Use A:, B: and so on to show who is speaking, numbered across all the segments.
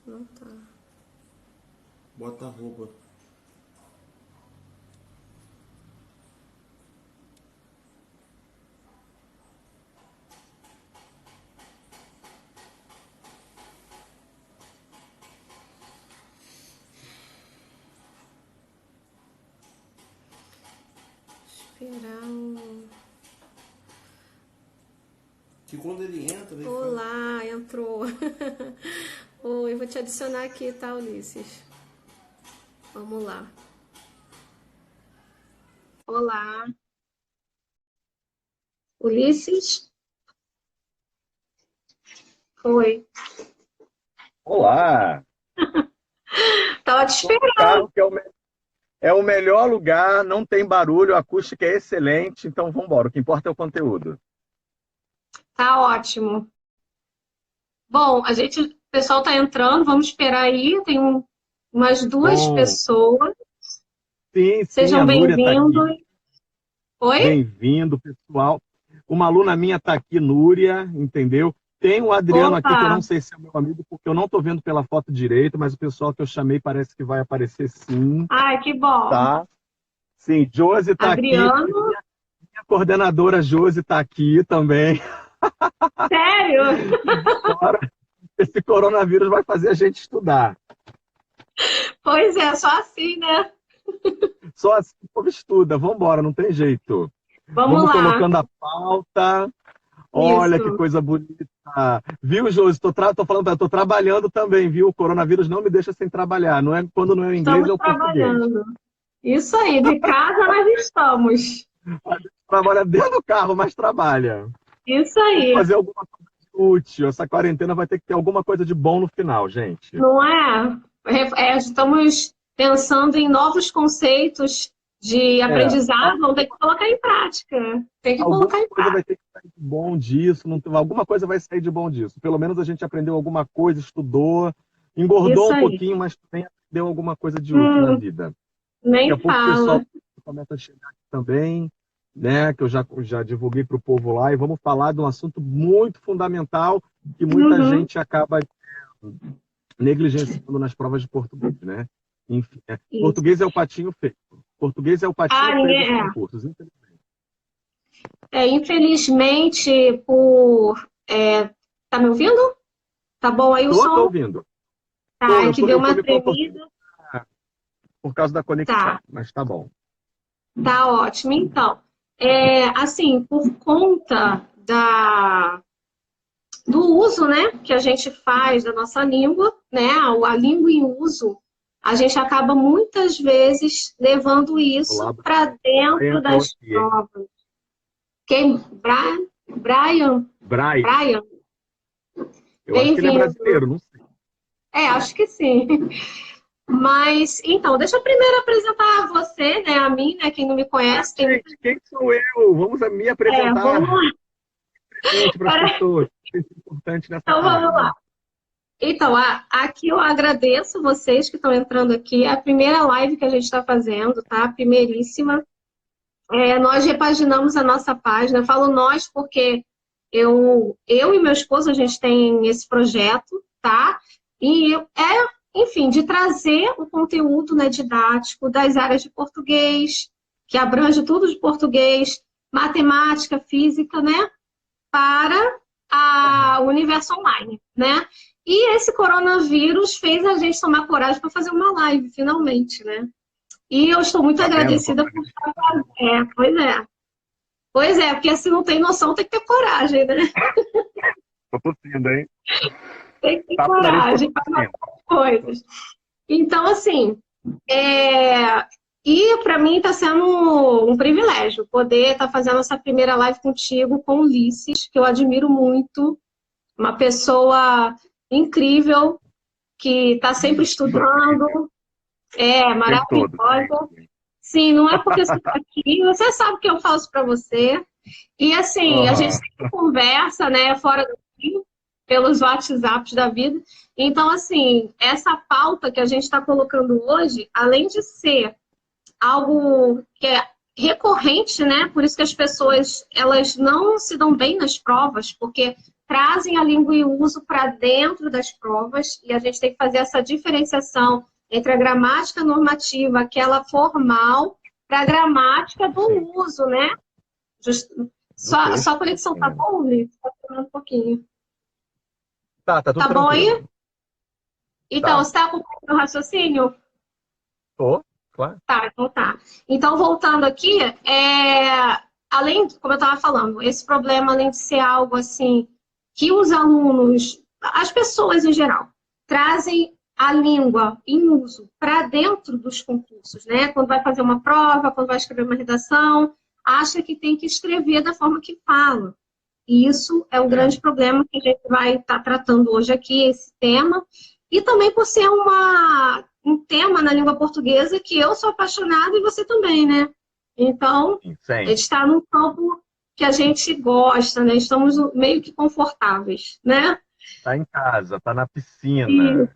A: Não tá.
B: Bota arroba.
A: Esperar um...
B: Que quando ele entra, ele faz...
A: Olá, entrou. Oi, vou te adicionar aqui, tá, Ulisses? Vamos lá. Olá. Ulisses? Oi.
C: Olá!
A: Tava te
C: Tô no
A: esperando.
C: carro, que é o melhor lugar, não tem barulho, a acústica é excelente, então vamos embora. O que importa é o conteúdo.
A: Tá ótimo. Bom, o pessoal tá entrando, vamos esperar aí. Tem umas duas
C: Bom,
A: pessoas.
C: sim, sim,
A: Sejam
C: a Núria está
A: bem-vindos.
C: aqui.
A: Oi?
C: Bem-vindo, pessoal. Uma aluna minha está aqui, Núria, entendeu? Tem o Adriano aqui, que eu
A: Opa,
C: não sei se é meu amigo, porque eu não estou vendo pela foto direito, mas o pessoal que eu chamei parece que vai aparecer sim,
A: ai, que bom.
C: tá? Sim, Josi está aqui.
A: Adriano,
C: Minha coordenadora Josi está aqui também.
A: sério?
C: Bora. Esse coronavírus vai fazer a gente estudar.
A: Pois é, só assim, né?
C: Só assim o povo estuda. Vamos embora, não tem jeito.
A: Vamos
C: Vamos
A: lá.
C: colocando a pauta. Olha que
A: Isso.
C: coisa bonita. Viu, Josi? Tô falando, tô trabalhando também, viu? O coronavírus não me deixa sem trabalhar. Não é, quando não é o inglês,
A: Estamos
C: é o português.
A: trabalhando. Isso aí, de casa nós estamos.
C: A gente trabalha dentro do carro, mas trabalha.
A: Isso
C: Vamos
A: aí.
C: fazer alguma coisa útil. Essa quarentena vai ter que ter alguma coisa de bom no final, gente.
A: Não é? Estamos pensando em novos conceitos de
C: É,
A: aprendizado, vamos ter que colocar em prática. Tem que
C: alguma
A: colocar em
C: coisa vai
A: prática.
C: ter que sair de bom disso, alguma coisa vai sair de bom disso. Pelo menos a gente aprendeu alguma coisa, estudou, engordou
A: Isso
C: um
A: aí.
C: pouquinho, mas também aprendeu alguma coisa de útil na
A: Hum,
C: vida. Daqui a
A: nem
C: pouco o pessoal
A: fala.
C: começa a chegar aqui também, né? Que eu já divulguei para o povo lá, e vamos falar de um assunto muito fundamental que muita
A: Uhum.
C: gente acaba negligenciando nas provas de português, né? Enfim,
A: Isso.
C: português é o patinho feio. Português é o
A: Ah,
C: patinho feio dos
A: ninguém
C: concursos.
A: infelizmente, tá me ouvindo? Tá bom aí o
C: Tô
A: som?
C: ouvindo.
A: Tá, é
C: Eu
A: que
C: tô,
A: deu
C: eu tô
A: uma
C: me contorcendo
A: tremida.
C: por causa da conexão,
A: Tá,
C: mas tá bom.
A: tá ótimo. Então, assim, por conta do uso, né, que a gente faz da nossa língua, né, a língua em uso, a gente acaba muitas vezes levando isso
C: Olá,
A: para
C: Brian
A: dentro
C: entrou
A: das
C: aqui, hein?
A: provas. Quem? Brian?
C: Brian,
A: Brian,
C: eu acho que ele é
A: bem-vindo.
C: brasileiro, não sei.
A: Acho que sim. Mas, então, deixa eu primeiro apresentar você, né, a mim, né, quem não me conhece, tem muita...
C: Gente, quem sou eu? Vamos me
A: Vamos
C: apresentar
A: lá.
C: presente para as
A: Peraí.
C: pessoas. Isso é importante nessa
A: Então, vamos
C: live.
A: lá. Então, aqui eu agradeço vocês que estão entrando aqui. É a primeira live que a gente está fazendo, tá? Primeiríssima. Nós repaginamos a nossa página. Eu falo nós porque eu e meu esposo, a gente tem esse projeto, tá? E enfim, de trazer o conteúdo, né, didático das áreas de português, que abrange tudo de português, matemática, física, né? Para o universo online, né? E esse coronavírus fez a gente tomar coragem para fazer uma live, finalmente, né? E eu estou muito
C: Tá vendo como
A: agradecida
C: a
A: por
C: gente
A: estar.
C: trabalha?
A: Pois é. Pois é, porque se não tem noção, tem que ter coragem, né?
C: Tô tossindo, hein?
A: Tem que ter
C: Tapa o nariz que eu tô
A: coragem para
C: tossindo.
A: coisas. Então, assim, e para mim está sendo um privilégio poder estar fazendo essa primeira live contigo, com o Ulisses, que eu admiro muito, uma pessoa incrível, que está sempre
C: Incrível.
A: estudando,
C: O tempo todo,
A: maravilhosa.
C: sempre.
A: Sim, não é porque você está aqui, você sabe o que eu faço para você. E assim, a gente
C: Aham.
A: sempre conversa, né, fora daqui, pelos WhatsApps da vida. Então, assim, essa pauta que a gente está colocando hoje, além de ser algo que é recorrente, né, por isso que as pessoas, elas não se dão bem nas provas, porque trazem a língua e o uso para dentro das provas, e a gente tem que fazer essa diferenciação entre a gramática normativa, aquela formal, para a gramática do uso, né? Só a conexão tá bom, Luiz? Tá falando um pouquinho.
C: Tá tudo
A: Tá bom
C: tranquilo.
A: aí? Então,
C: Tá.
A: você está acompanhando o raciocínio?
C: Tô, claro.
A: Tá, então tá. Então, voltando aqui, além, como eu estava falando, esse problema, além de ser algo assim, que os alunos, as pessoas em geral, trazem a língua em uso para dentro dos concursos, né? Quando vai fazer uma prova, quando vai escrever uma redação, acha que tem que escrever da forma que fala. E isso é um grande problema que a gente vai estar tratando hoje aqui, esse tema. E também por ser um tema na língua portuguesa que eu sou apaixonada e você também, né? Então, a gente está num campo que a gente gosta, né? Estamos meio que confortáveis, né?
C: Tá em casa, tá na piscina.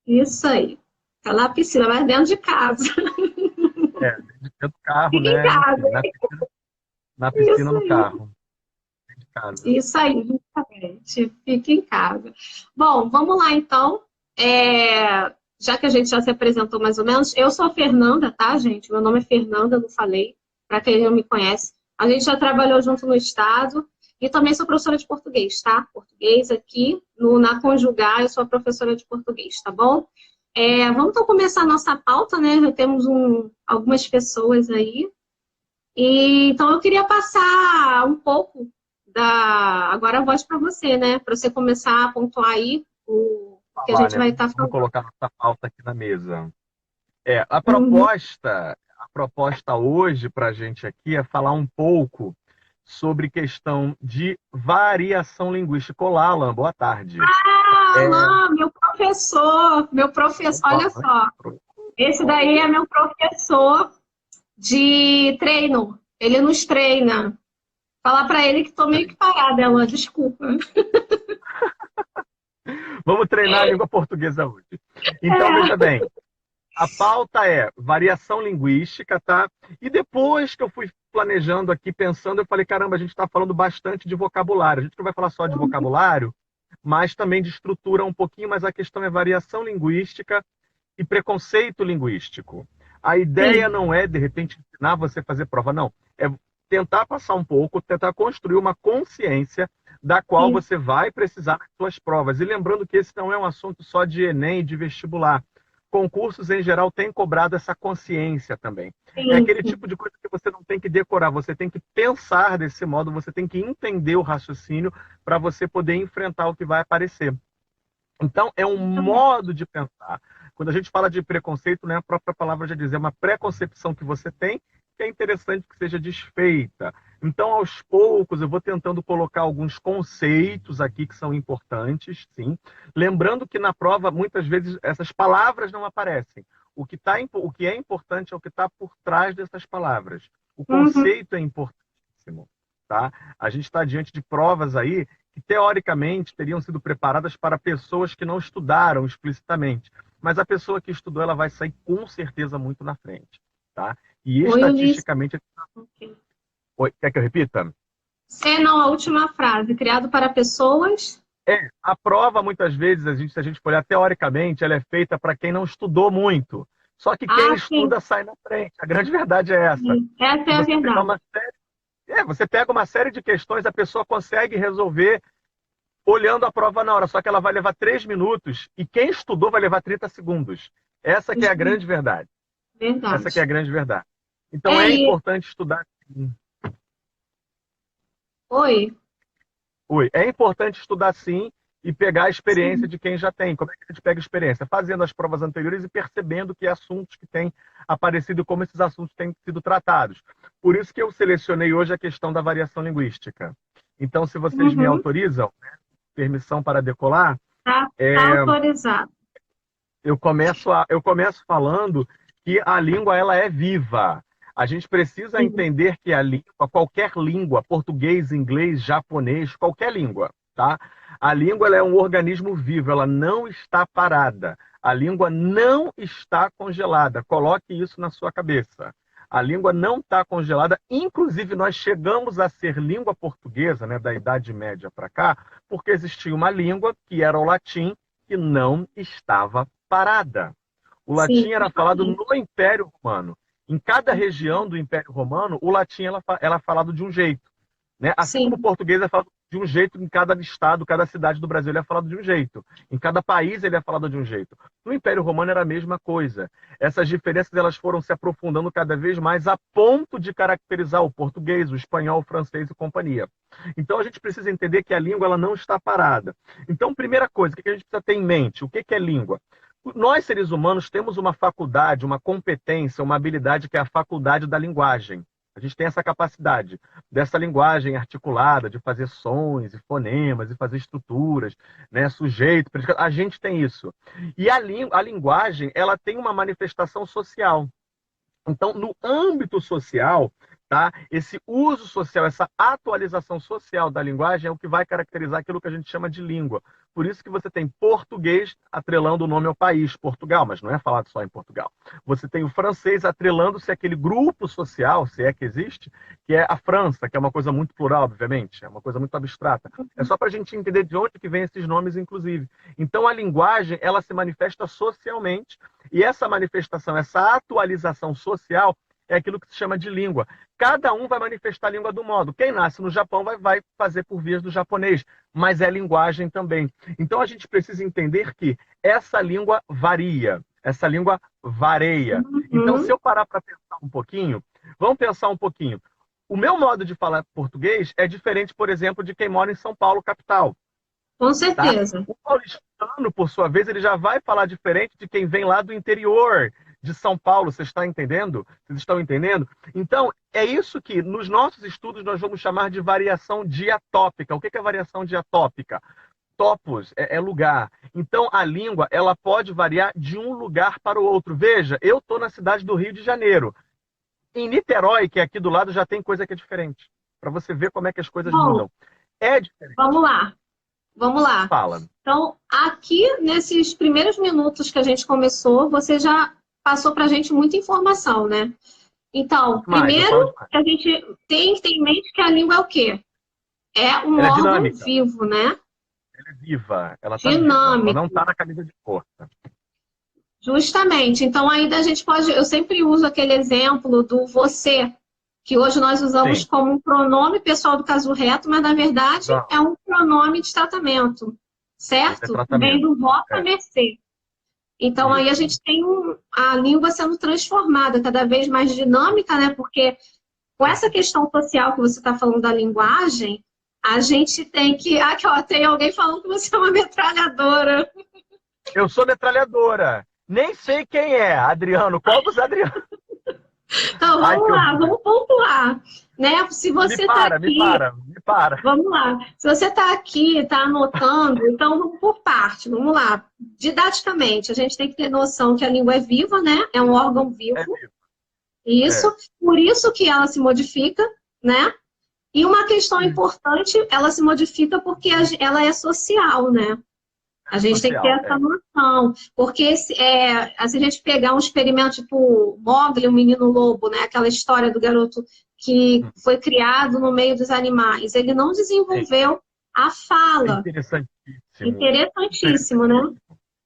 A: Isso aí. Tá na piscina, mas dentro de casa.
C: Dentro do carro,
A: Fica em
C: né?
A: casa.
C: Enfim, na piscina, no
A: Isso aí.
C: carro. De casa.
A: Isso aí, justamente. Fica em casa. Bom, vamos lá então. Já que a gente já se apresentou mais ou menos, eu sou a Fernanda, tá, gente? Meu nome é Fernanda, não falei, para quem não me conhece. A gente já trabalhou junto no Estado e também sou professora de português, tá? Português aqui, na Conjugar, eu sou a professora de português, tá bom? Vamos então começar a nossa pauta, né? Já temos algumas pessoas aí. Então, eu queria passar um pouco agora a voz para você, né? Para você começar a pontuar aí o que a gente vai estar falando.
C: Vamos colocar nossa pauta aqui na mesa. A proposta hoje para a gente aqui é falar um pouco sobre questão de variação linguística. Olá, Alan, boa tarde.
A: Alan, meu professor, olha só. Esse daí é meu professor de treino. Ele nos treina. Falar para ele que estou meio que parada, Alan, desculpa.
C: Vamos treinar a língua portuguesa hoje. Então, veja bem, a pauta é variação linguística, tá? E depois que eu fui planejando aqui, pensando, eu falei, caramba, a gente está falando bastante de vocabulário. A gente não vai falar só de vocabulário, mas também de estrutura um pouquinho, mas a questão é variação linguística e preconceito linguístico. A ideia não é, de repente, ensinar você a fazer prova, não. É tentar passar um pouco, tentar construir uma consciência da qual você vai precisar nas suas provas. E lembrando que esse não é um assunto só de Enem e de vestibular. Concursos, em geral, têm cobrado essa consciência também. É aquele tipo de coisa que você não tem que decorar, você tem que pensar desse modo, você tem que entender o raciocínio para você poder enfrentar o que vai aparecer. Então, é um modo de pensar. Quando a gente fala de preconceito, né, a própria palavra já diz, é uma preconcepção que você tem, que é interessante que seja desfeita. Então, aos poucos, eu vou tentando colocar alguns conceitos aqui que são importantes, sim. Lembrando que na prova, muitas vezes, essas palavras não aparecem. O que é importante é o que está por trás dessas palavras. O conceito é importantíssimo. Tá? A gente está diante de provas aí que, teoricamente, teriam sido preparadas para pessoas que não estudaram explicitamente. Mas a pessoa que estudou, ela vai sair com certeza muito na frente. Tá? E estatisticamente... Oi, quer que eu repita?
A: Não, a última frase. Criado para pessoas...
C: A prova, muitas vezes, se a gente for olhar teoricamente, ela é feita para quem não estudou muito. Só que quem estuda sai na frente. A grande verdade é essa.
A: Essa é a verdade.
C: Você pega uma série de questões, a pessoa consegue resolver olhando a prova na hora, só que ela vai levar 3 minutos e quem estudou vai levar 30 segundos. Essa que é a grande verdade. Essa que é a grande verdade. Então é importante estudar.
A: Oi.
C: É importante estudar sim e pegar a experiência de quem já tem. Como é que a gente pega a experiência? Fazendo as provas anteriores e percebendo que assuntos que têm aparecido e como esses assuntos têm sido tratados. Por isso que eu selecionei hoje a questão da variação linguística. Então, se vocês me autorizam, né, permissão para decolar...
A: Tá autorizado.
C: Eu começo falando que a língua ela é viva. A gente precisa entender que a língua, qualquer língua, português, inglês, japonês, qualquer língua, tá? A língua ela é um organismo vivo, ela não está parada. A língua não está congelada. Coloque isso na sua cabeça. A língua não está congelada. Inclusive, nós chegamos a ser língua portuguesa, né, da Idade Média para cá, porque existia uma língua, que era o latim, que não estava parada. O latim
A: Sim.
C: era falado no Império Romano. Em cada região do Império Romano, o latim era falado de um jeito, né? Assim
A: Sim.
C: como o português é falado de um jeito em cada estado, cada cidade do Brasil ele é falado de um jeito. Em cada país ele é falado de um jeito. No Império Romano era a mesma coisa. Essas diferenças elas foram se aprofundando cada vez mais a ponto de caracterizar o português, o espanhol, o francês e companhia. Então a gente precisa entender que a língua ela não está parada. Então, primeira coisa, o que a gente precisa ter em mente? O que é língua? Nós, seres humanos, temos uma faculdade, uma competência, uma habilidade que é a faculdade da linguagem. A gente tem essa capacidade dessa linguagem articulada, de fazer sons e fonemas, e fazer estruturas, né, sujeito, predicado. A gente tem isso. E a linguagem, ela tem uma manifestação social. Então, no âmbito social, tá, esse uso social, essa atualização social da linguagem é o que vai caracterizar aquilo que a gente chama de língua. Por isso que você tem português atrelando o nome ao país, Portugal, mas não é falado só em Portugal. Você tem o francês atrelando-se àquele grupo social, se é que existe, que é a França, que é uma coisa muito plural, obviamente, é uma coisa muito abstrata. É só para a gente entender de onde que vem esses nomes, inclusive. Então, a linguagem, ela se manifesta socialmente, e essa manifestação, essa atualização social é aquilo que se chama de língua. Cada um vai manifestar a língua do modo. Quem nasce no Japão vai fazer por vias do japonês, mas é linguagem também. Então a gente precisa entender que essa língua varia, essa língua vareia. Então, se eu parar para pensar um pouquinho, vamos pensar um pouquinho. O meu modo de falar português é diferente, por exemplo, de quem mora em São Paulo, capital.
A: Com certeza.
C: Tá? O paulistano, por sua vez, ele já vai falar diferente de quem vem lá do interior de São Paulo. Você está entendendo? Vocês estão entendendo? Então, é isso que, nos nossos estudos, nós vamos chamar de variação diatópica. O que é variação diatópica? Topos é lugar. Então, a língua ela pode variar de um lugar para o outro. Veja, eu estou na cidade do Rio de Janeiro. Em Niterói, que é aqui do lado, já tem coisa que é diferente. Para você ver como é que as coisas mudam. É diferente.
A: Vamos lá. Vamos lá.
C: Fala.
A: Então, aqui, nesses primeiros minutos que a gente começou, você já passou para a gente muita informação, né? Então, primeiro, a gente tem que ter em mente que a língua é o quê? É um órgão vivo, né?
C: Ela é viva. Ela está
A: dinâmica.
C: Ela não está na camisa de força.
A: Justamente. Então, ainda a gente pode... Eu sempre uso aquele exemplo do você, que hoje nós usamos como um pronome pessoal do caso reto, mas, na verdade, é um pronome de tratamento, certo? Vem do vossa mercê. Então, aí a gente tem a língua sendo transformada, cada vez mais dinâmica, né? Porque com essa questão social que você está falando da linguagem, a gente tem que... Aqui, ó, tem alguém falando que você é uma metralhadora.
C: Eu sou metralhadora. Nem sei quem é, Adriano. Qual dos Adriano?
A: Então, vamos lá, vamos pontuar. Né? Se você está aqui...
C: Me para.
A: Vamos lá. Se você está aqui, está anotando, então vamos por parte. Vamos lá. Didaticamente, a gente tem que ter noção que a língua é viva, né? É um órgão vivo. É vivo. Isso. Por isso que ela se modifica, né? E uma questão importante, ela se modifica porque ela é social, né? A gente tem que ter essa noção. Porque se a gente pegar um experimento tipo Mowgli, o menino lobo, né? Aquela história do garoto que foi criado no meio dos animais. Ele não desenvolveu a fala. Interessantíssimo, né?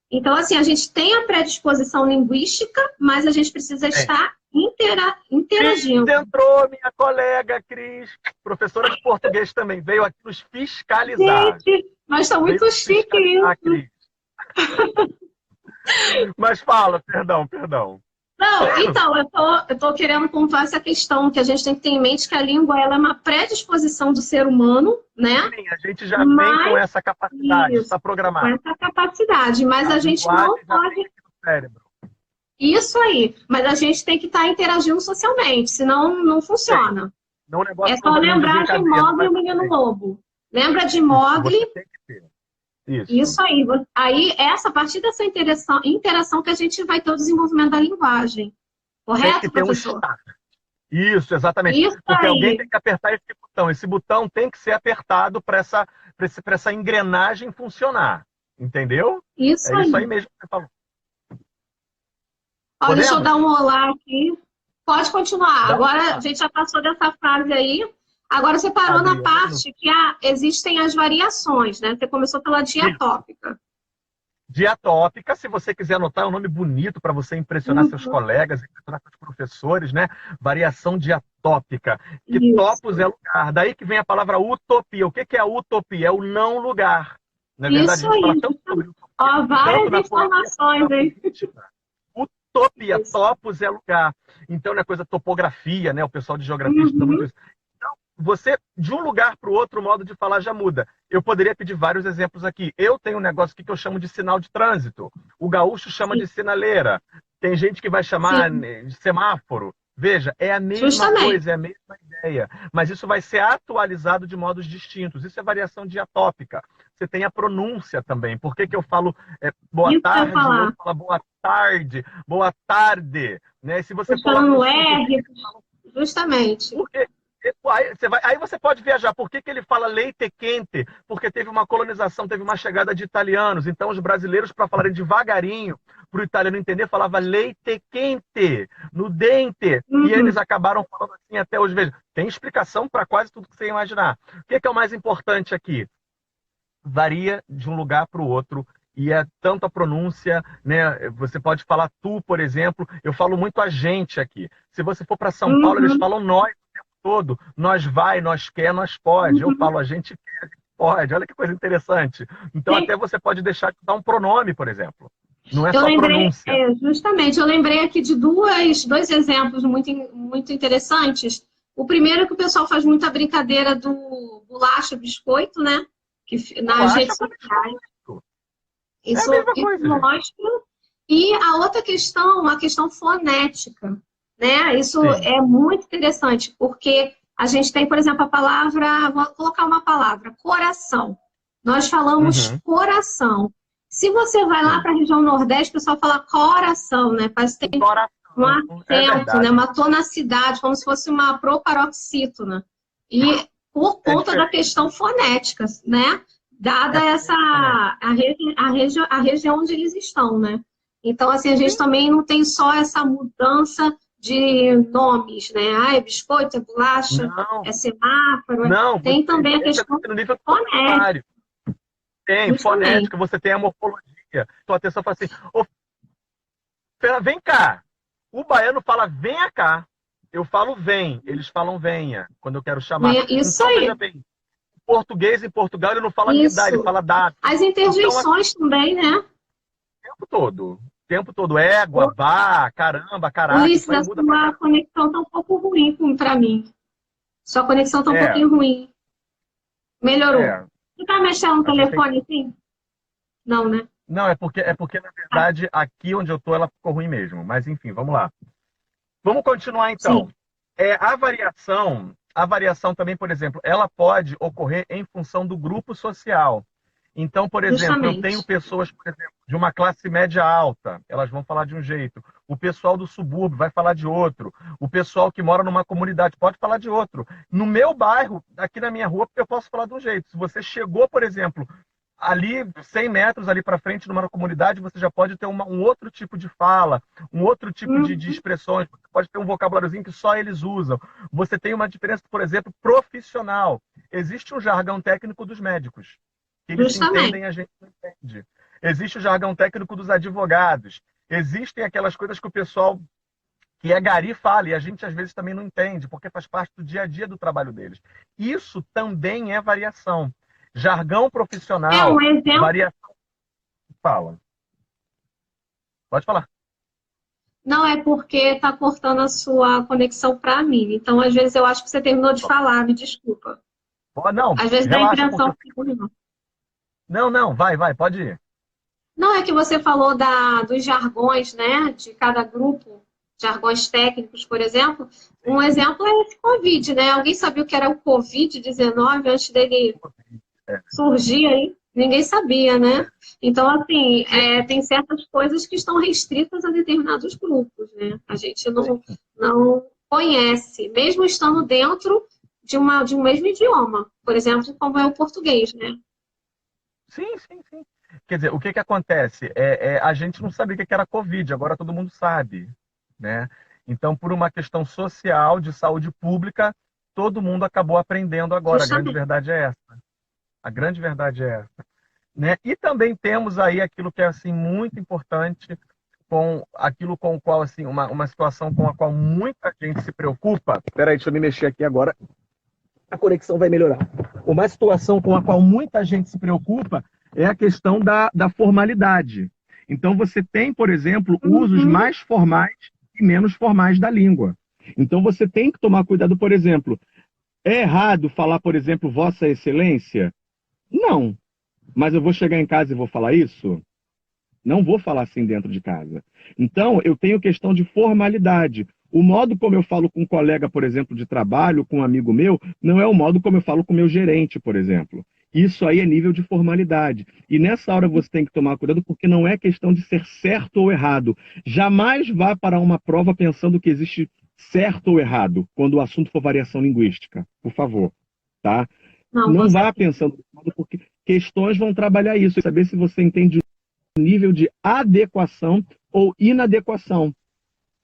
A: Então, assim, a gente tem a predisposição linguística, mas a gente precisa estar interagindo.
C: Cris entrou, minha colega Cris, professora de português também, veio aqui nos fiscalizar.
A: Gente, mas está muito chique isso.
C: Mas fala, perdão.
A: Não, então, eu tô querendo pontuar essa questão, que a gente tem que ter em mente que a língua ela é uma predisposição do ser humano, né?
C: Sim, a gente já vem com essa capacidade, está programado.
A: Com essa capacidade, mas a gente não pode...
C: Cérebro.
A: Isso aí, mas a gente tem que estar interagindo socialmente, senão não funciona.
C: Não,
A: é só lembrar de Mowgli e o Menino Lobo. Lembra de Mowgli? Isso aí. Aí, a partir dessa interação que a gente vai ter o desenvolvimento da linguagem. Correto, professor?
C: Isso, exatamente.
A: Isso
C: porque
A: aí.
C: alguém tem que apertar esse botão. Esse botão tem que ser apertado para essa engrenagem funcionar. Entendeu?
A: Isso aí.
C: Isso aí mesmo que você falou.
A: Ó, deixa eu dar um olá aqui. Pode continuar.
C: Dá
A: Agora
C: uma-
A: a gente já passou dessa fase aí. Agora você parou na
C: Adriano.
A: parte que existem as variações, né? Você começou pela diatópica.
C: Diatópica, se você quiser anotar, é um nome bonito para você impressionar seus
A: Uhum,
C: colegas, impressionar seus professores, né? Variação diatópica, que topos
A: isso.
C: é lugar. Daí que vem a palavra utopia. O que que é a utopia? É o não lugar. Na verdade, a
A: Isso
C: gente fala
A: aí.
C: tanto sobre utopia,
A: Ó,
C: tanto
A: várias
C: na poesia quanto
A: informações
C: na
A: aí.
C: política. Utopia,
A: Isso.
C: topos é lugar. Então, não é coisa topografia, né? O pessoal de geografia estuda muito
A: Uhum,
C: isso. Você, de um lugar para o outro, o modo de falar já muda. Eu poderia pedir vários exemplos aqui. Eu tenho um negócio aqui que eu chamo de sinal de trânsito. O gaúcho chama
A: sim,
C: de sinaleira. Tem gente que vai chamar
A: sim.
C: de semáforo. Veja, é a mesma
A: Justamente.
C: coisa, é a mesma ideia. Mas isso vai ser atualizado de modos distintos. Isso é variação diatópica. Você tem a pronúncia também. Por que que eu falo boa
A: Isso que eu ia
C: tarde e o
A: falar.
C: outro fala boa tarde, boa tarde? Né? Se você for lá para o
A: Puxando
C: sul, por que
A: R, justamente.
C: porque aí você pode viajar. Por que que ele fala leite quente? Porque teve uma colonização, teve uma chegada de italianos. Então, os brasileiros, para falarem devagarinho, para o italiano entender, falava leite quente, no dente. E eles
A: Uhum.
C: acabaram falando assim até hoje. Veja, tem explicação para quase tudo que você imaginar. O que é o mais importante aqui? Varia de um lugar para o outro. E é tanto a pronúncia, né? Você pode falar tu, por exemplo. Eu falo muito a gente aqui. Se você for para São Paulo, eles
A: Uhum.
C: falam nós o tempo todo. Nós vai, nós quer, nós pode. Eu
A: Uhum.
C: falo a gente quer, a gente pode. Olha que coisa interessante. Então
A: Sim.
C: até você pode deixar de dar um pronome, por exemplo. Não é
A: Eu
C: só
A: lembrei,
C: pronúncia.
A: justamente, eu lembrei aqui de dois exemplos muito interessantes. O primeiro é que o pessoal faz muita brincadeira do bolacha biscoito, né? Nas
C: Bolacha
A: redes
C: com
A: sociais.
C: biscoito. É a
A: Isso,
C: mesma
A: isso
C: coisa, gente.
A: mostra. E a outra questão, uma questão fonética, né? Isso
C: Sim.
A: é muito interessante, porque a gente tem, por exemplo, a palavra, vou colocar uma palavra, coração. Nós falamos
C: Uhum.
A: coração. Se você vai lá
C: Sim.
A: para a região Nordeste, o pessoal fala coração, né? Parece que tem um
C: Coração. É
A: acento, né?
C: verdade.
A: Uma tonacidade, como se fosse uma proparoxítona. E por
C: É
A: conta da
C: diferente.
A: questão fonética, né? Dada
C: É
A: essa
C: diferente.
A: a região onde eles estão, né? Então, assim, a gente
C: Sim.
A: também não tem só essa mudança de nomes, né? Ah, é biscoito, é bolacha,
C: É
A: é semáforo,
C: Não,
A: tem também a
C: esse é
A: questão
C: no nível do
A: fonética,
C: vocabulário. Tem
A: justamente.
C: fonética, você tem a morfologia. Então a pessoa fala assim, ô, Fernanda, vem cá. O baiano fala venha cá. Eu falo vem, eles falam venha, quando eu quero chamar.
A: Isso
C: Então, veja
A: aí,
C: bem, o português em Portugal ele não fala me dá, ele
A: isso.
C: fala dá.
A: As
C: Então, assim,
A: interjeições também, né?
C: o tempo todo, égua, bah, caramba, caraca,
A: Ulisses,
C: isso aí
A: a
C: muda pra
A: sua
C: caramba.
A: conexão tá um pouco ruim para mim. Sua conexão tá um
C: É,
A: pouquinho ruim. Melhorou.
C: é,
A: Você tá mexendo no
C: a gente tem.
A: telefone assim? Não, né?
C: Não, é porque, na
A: Ah,
C: verdade, aqui onde eu tô, ela ficou ruim mesmo. Mas enfim, vamos lá. Vamos continuar então.
A: sim,
C: A variação também, por exemplo, ela pode ocorrer em função do grupo social. Então, por exemplo, eu tenho
A: justamente.
C: pessoas, por exemplo, de uma classe média alta, elas vão falar de um jeito. O pessoal do subúrbio vai falar de outro. O pessoal que mora numa comunidade pode falar de outro. No meu bairro, aqui na minha rua, eu posso falar de um jeito. Se você chegou, por exemplo, ali 100 metros ali para frente numa comunidade, você já pode ter um outro tipo de fala, um outro tipo de
A: Uhum,
C: expressões, você pode ter um vocabuláriozinho que só eles usam. Você tem uma diferença, por exemplo, profissional. Existe um jargão técnico dos médicos. Eles se
A: justamente.
C: entendem, a gente não entende. Existe o jargão técnico dos advogados. Existem aquelas coisas que o pessoal que é gari fala e a gente às vezes também não entende, porque faz parte do dia a dia do trabalho deles. Isso também é variação. Jargão
A: É um
C: profissional,
A: exemplo.
C: variação. Fala. Pode falar.
A: Não é porque tá cortando a sua conexão para mim. Então, às vezes, eu acho que você terminou de falar, me desculpa.
C: Não,
A: Às vezes dá a
C: relaxa, porque
A: impressão
C: eu
A: que
C: fico.
A: terminou.
C: Não, não, vai, pode ir.
A: Não, é que você falou dos jargões, né? De cada grupo, jargões técnicos, por exemplo. Um exemplo é esse Covid, né? Alguém sabia o que era o Covid-19 antes dele
C: É,
A: surgir aí? Ninguém sabia, né?
C: é.
A: Então, assim,
C: Sim,
A: tem certas coisas que estão restritas a determinados grupos, né? A gente
C: sim,
A: não conhece, mesmo estando dentro de um mesmo idioma. Por exemplo, como é o português, né?
C: sim. Quer dizer, o que que acontece? A gente não sabia o que que era Covid, agora todo mundo sabe, né? Então, por uma questão social, de saúde pública, todo mundo acabou aprendendo agora. A grande verdade é essa. A grande verdade é essa. Né? E também temos aí aquilo que é assim, muito importante, com aquilo com o qual, assim, uma situação com a qual muita gente se preocupa. Espera aí, deixa eu me mexer aqui agora. A conexão vai melhorar. Uma situação com a qual muita gente se preocupa é a questão da formalidade. Então, você tem, por exemplo, usos mais formais e menos formais da língua. Então, você tem que tomar cuidado, por exemplo, é errado falar, por exemplo, Vossa Excelência? Não. Mas eu vou chegar em casa e vou falar isso? Não vou falar assim dentro de casa. Então, eu tenho questão de formalidade. O modo como eu falo com um colega, por exemplo, de trabalho, com um amigo meu, não é o modo como eu falo com o meu gerente, por exemplo. Isso aí é nível de formalidade. E nessa hora você tem que tomar cuidado, porque não é questão de ser certo ou errado. Jamais vá para uma prova pensando que existe certo ou errado, quando o assunto for variação linguística. Por favor. Tá? Não vá pensando, porque questões vão trabalhar isso, saber se você entende o nível de adequação ou inadequação,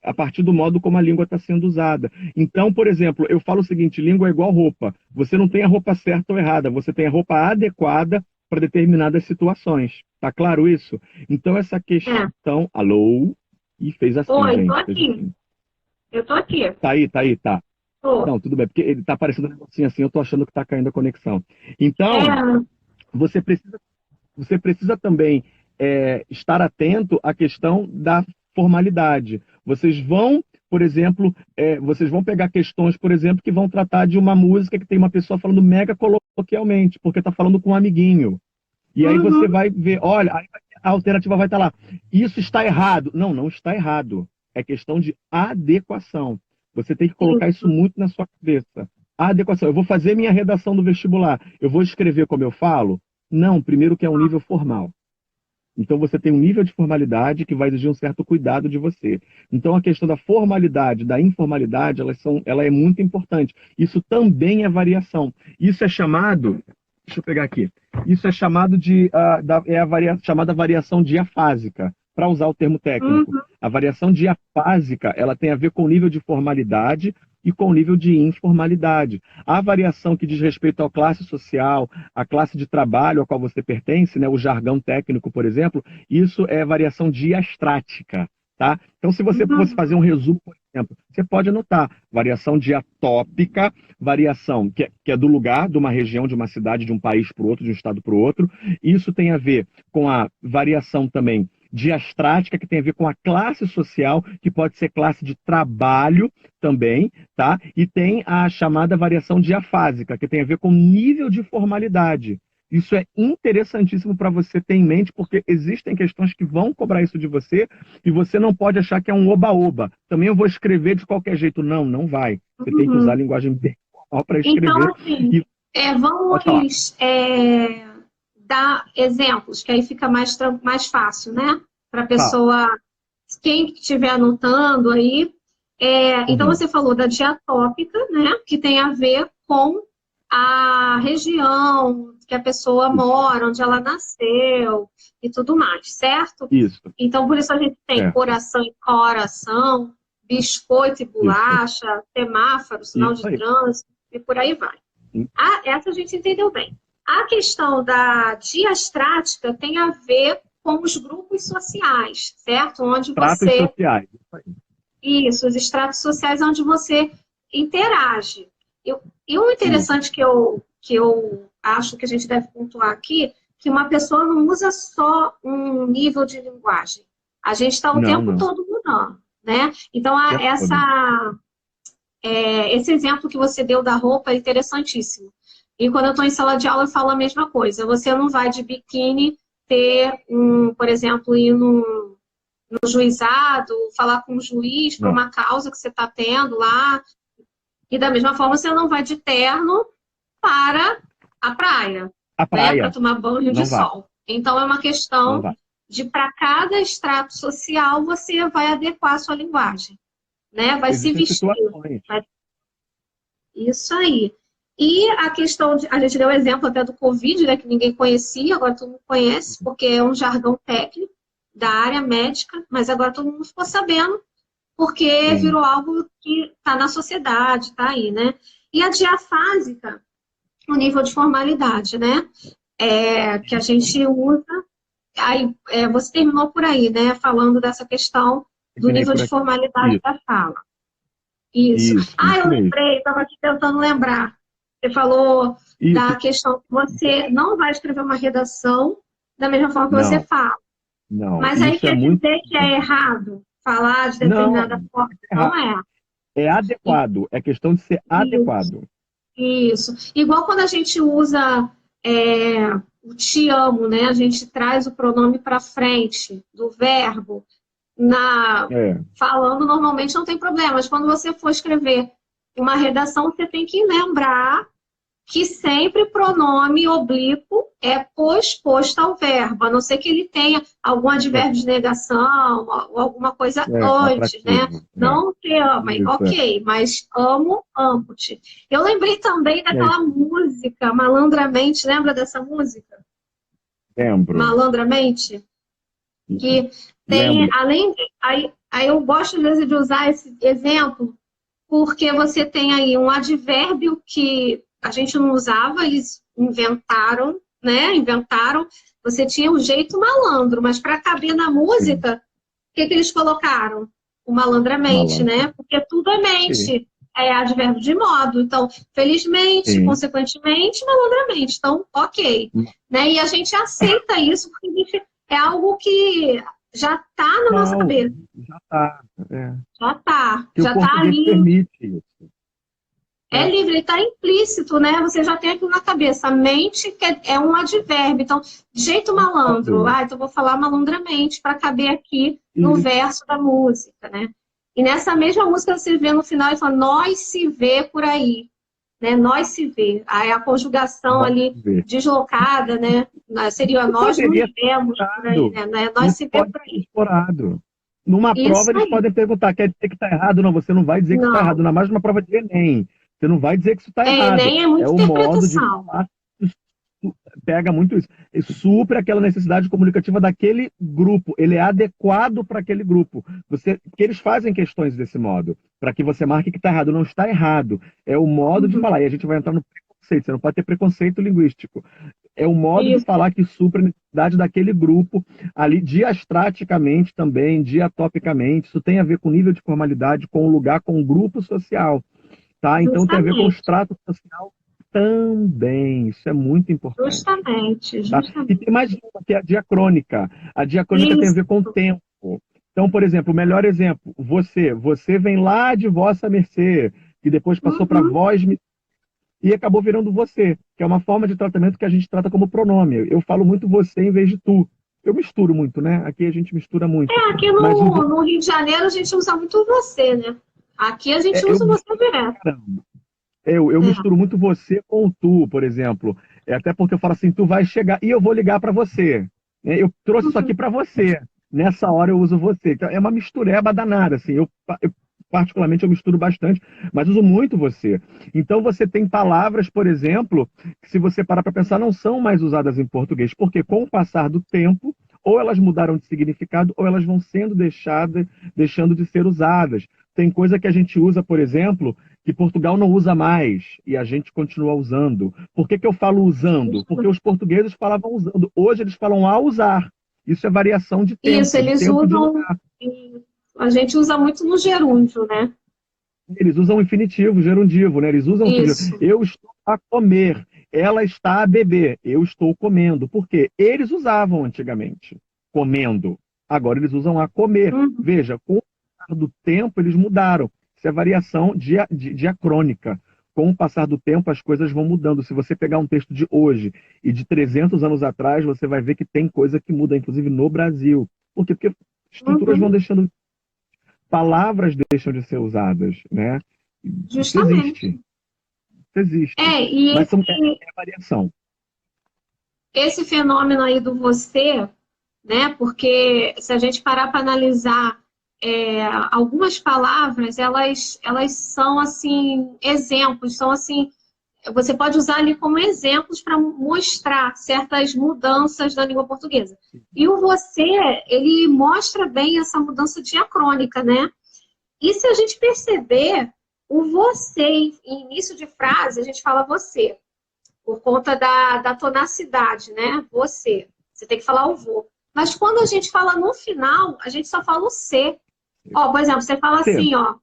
C: a partir do modo como a língua está sendo usada. Então, por exemplo, eu falo o seguinte, língua é igual roupa. Você não tem a roupa certa ou errada, você tem a roupa adequada para determinadas situações. Tá claro isso? Então, essa questão... Alô? E fez assim,
A: oi,
C: gente.
A: Tô aqui. Assim. Eu tô aqui.
C: Tá. Não, tudo bem, porque ele tá aparecendo um negocinho assim, eu tô achando que tá caindo a conexão. Então, você precisa também estar atento à questão da formalidade. Vocês vão, por exemplo, vocês vão pegar questões, por exemplo, que vão tratar de uma música que tem uma pessoa falando mega coloquialmente, porque está falando com um amiguinho. E aí você vai ver, olha, a alternativa vai estar lá. Isso está errado. Não, não está errado. É questão de adequação. Você tem que colocar isso muito na sua cabeça. A adequação. Eu vou fazer minha redação do vestibular. Eu vou escrever como eu falo? Não, primeiro que é um nível formal. Então, você tem um nível de formalidade que vai exigir um certo cuidado de você. Então, a questão da formalidade, da informalidade, ela é muito importante. Isso também é variação. Isso é chamado... Deixa eu pegar aqui. Isso é chamado chamada variação diafásica, para usar o termo técnico. A variação diafásica, ela tem a ver com o nível de formalidade e com o nível de informalidade. A variação que diz respeito à classe social, à classe de trabalho a qual você pertence, né, o jargão técnico, por exemplo, isso é variação diastrática. Tá? Então, se você fosse fazer um resumo, por exemplo, você pode anotar variação diatópica, variação que é do lugar, de uma região, de uma cidade, de um país para o outro, de um estado para o outro. Isso tem a ver com a variação também diastrática, que tem a ver com a classe social, que pode ser classe de trabalho também, tá? E tem a chamada variação diafásica, que tem a ver com nível de formalidade. Isso é interessantíssimo para você ter em mente, porque existem questões que vão cobrar isso de você e você não pode achar que é um oba-oba. Também eu vou escrever de qualquer jeito. Não, não vai. Você tem que usar a linguagem bem formal para escrever.
A: Então, assim, vamos dar exemplos, que aí fica mais fácil, né? Para a pessoa, quem estiver anotando aí. Então, você falou da diatópica, né? Que tem a ver com a região que a pessoa mora, onde ela nasceu e tudo mais, certo?
C: Isso.
A: Então, por isso a gente tem coração e coração, biscoito e bolacha, semáforo, sinal de trânsito e por aí vai. Essa a gente entendeu bem. A questão da diastrática tem a ver com os grupos sociais, certo? Onde
C: Estratos sociais.
A: Isso, os estratos sociais onde você interage. E o interessante que eu acho que a gente deve pontuar aqui, que uma pessoa não usa só um nível de linguagem. A gente está o tempo todo mudando, né? Então, esse exemplo que você deu da roupa é interessantíssimo. E quando eu estou em sala de aula, eu falo a mesma coisa. Você não vai de biquíni por exemplo, ir no juizado, falar com o juiz por uma causa que você está tendo lá. E da mesma forma, você não vai de terno para a praia. Né? Para tomar banho de sol. Então, é uma questão de, para cada extrato social, você vai adequar a sua linguagem. Né? Vai se vestir. Isso aí. E a questão a gente deu o exemplo até do Covid, né, que ninguém conhecia, agora todo mundo conhece, porque é um jargão técnico da área médica, mas agora todo mundo ficou sabendo porque virou algo que está na sociedade, está aí, né? E a diafásica, o nível de formalidade, né? Que a gente usa. Aí, você terminou por aí, né? Falando dessa questão do nível de formalidade da fala. Isso. Eu lembrei, estava aqui tentando lembrar. Você falou da questão que você não vai escrever uma redação da mesma forma que você fala.
D: Não.
A: Mas aí quer dizer que é errado falar de determinada forma? Não é.
D: É adequado. É questão de ser adequado.
A: Isso. Igual quando a gente usa o te amo, né? A gente traz o pronome para frente do verbo. Falando normalmente não tem problema, mas quando você for escrever uma redação, você tem que lembrar que sempre pronome oblíquo é posposto ao verbo, a não ser que ele tenha algum advérbio de negação ou alguma coisa antes, né? Não te amem, ok, mas amo, amo-te. Eu lembrei também daquela música, Malandramente, lembra dessa música?
D: Lembro.
A: Malandramente? Que tem, além de, aí eu gosto às vezes de usar esse exemplo, porque você tem aí um advérbio que a gente não usava, eles inventaram, né? Inventaram, você tinha um jeito malandro, mas para caber na música, o que eles colocaram? O malandramente, né? Porque tudo é mente, é advérbio de modo. Então, felizmente, consequentemente, malandramente. Então, ok. Né? E a gente aceita isso, porque é algo que já está na nossa cabeça.
D: Já está.
A: Já está ali.
D: Permite isso.
A: É livre, está implícito, né? Você já tem aquilo na cabeça. Mente que é um advérbio. Então, jeito malandro. Então vou falar malandramente para caber aqui no verso da música, né? E nessa mesma música você vê no final e fala, nós se vê por aí. Né? Nós se vê. Aí a conjugação ali deslocada, né? Seria nós nos vemos por aí, né? Nós se vê por aí.
D: Explorado. Numa prova eles podem perguntar, quer dizer que está errado? Não, você não vai dizer que está errado. Ainda mais numa prova de Enem. Você não vai dizer que isso está errado.
A: Enem é muita interpretação.
D: Modo de falar, pega muito isso. E supre aquela necessidade comunicativa daquele grupo. Ele é adequado para aquele grupo. Porque eles fazem questões desse modo, para que você marque que está errado. Não está errado. É o modo de falar. E a gente vai entrar no preconceito. Você não pode ter preconceito linguístico. É o modo de falar que supre a necessidade daquele grupo ali, diastraticamente também, diatopicamente. Isso tem a ver com o nível de formalidade, com o lugar, com o grupo social. Tá? Então tem a ver com o extrato social também. Isso é muito importante.
A: Justamente.
D: Tá? E tem mais uma, que é a diacrônica. A diacrônica tem a ver com o tempo. Então, por exemplo, o melhor exemplo, você vem lá de vossa mercê, que depois passou para vós e acabou virando você, que é uma forma de tratamento que a gente trata como pronome. Eu falo muito você em vez de tu. Eu misturo muito, né? Aqui a gente mistura muito.
A: Aqui no Rio de Janeiro a gente usa muito você, né? Aqui a gente usa você direto.
D: Caramba. Eu misturo muito você com o tu, por exemplo. Até porque eu falo assim, tu vai chegar e eu vou ligar para você. Eu trouxe isso aqui para você. Nessa hora eu uso você. Então, é uma mistureba danada. Assim. Particularmente, eu misturo bastante, mas uso muito você. Então, você tem palavras, por exemplo, que se você parar para pensar, não são mais usadas em português. Porque com o passar do tempo, ou elas mudaram de significado, ou elas vão sendo deixando de ser usadas. Tem coisa que a gente usa, por exemplo, que Portugal não usa mais e a gente continua usando. Por que eu falo usando? Porque os portugueses falavam usando. Hoje eles falam a usar. Isso é variação de tempo.
A: Isso, eles usam. A gente usa muito no gerúndio, né?
D: Eles usam o infinitivo, gerundivo, né? Eles usam eu estou a comer, ela está a beber, eu estou comendo. Por quê? Eles usavam antigamente, comendo. Agora eles usam a comer. Veja, com do tempo, eles mudaram. Isso é variação diacrônica. Com o passar do tempo, as coisas vão mudando. Se você pegar um texto de hoje e de 300 anos atrás, você vai ver que tem coisa que muda, inclusive no Brasil. Por quê? Porque estruturas vão deixando... Palavras deixam de ser usadas, né?
A: Justamente.
D: Isso existe. Mas é variação.
A: Esse fenômeno aí do você, né? Porque se a gente parar para analisar algumas palavras, elas são assim exemplos, são assim, você pode usar ali como exemplos para mostrar certas mudanças da língua portuguesa. E o você, ele mostra bem essa mudança diacrônica, né? E se a gente perceber, o você, em início de frase, a gente fala você, por conta da tonacidade, né? Você. Você tem que falar o vô. Mas quando a gente fala no final, a gente só fala o C. Ó, por exemplo, você fala
D: Sim.
A: assim, ó.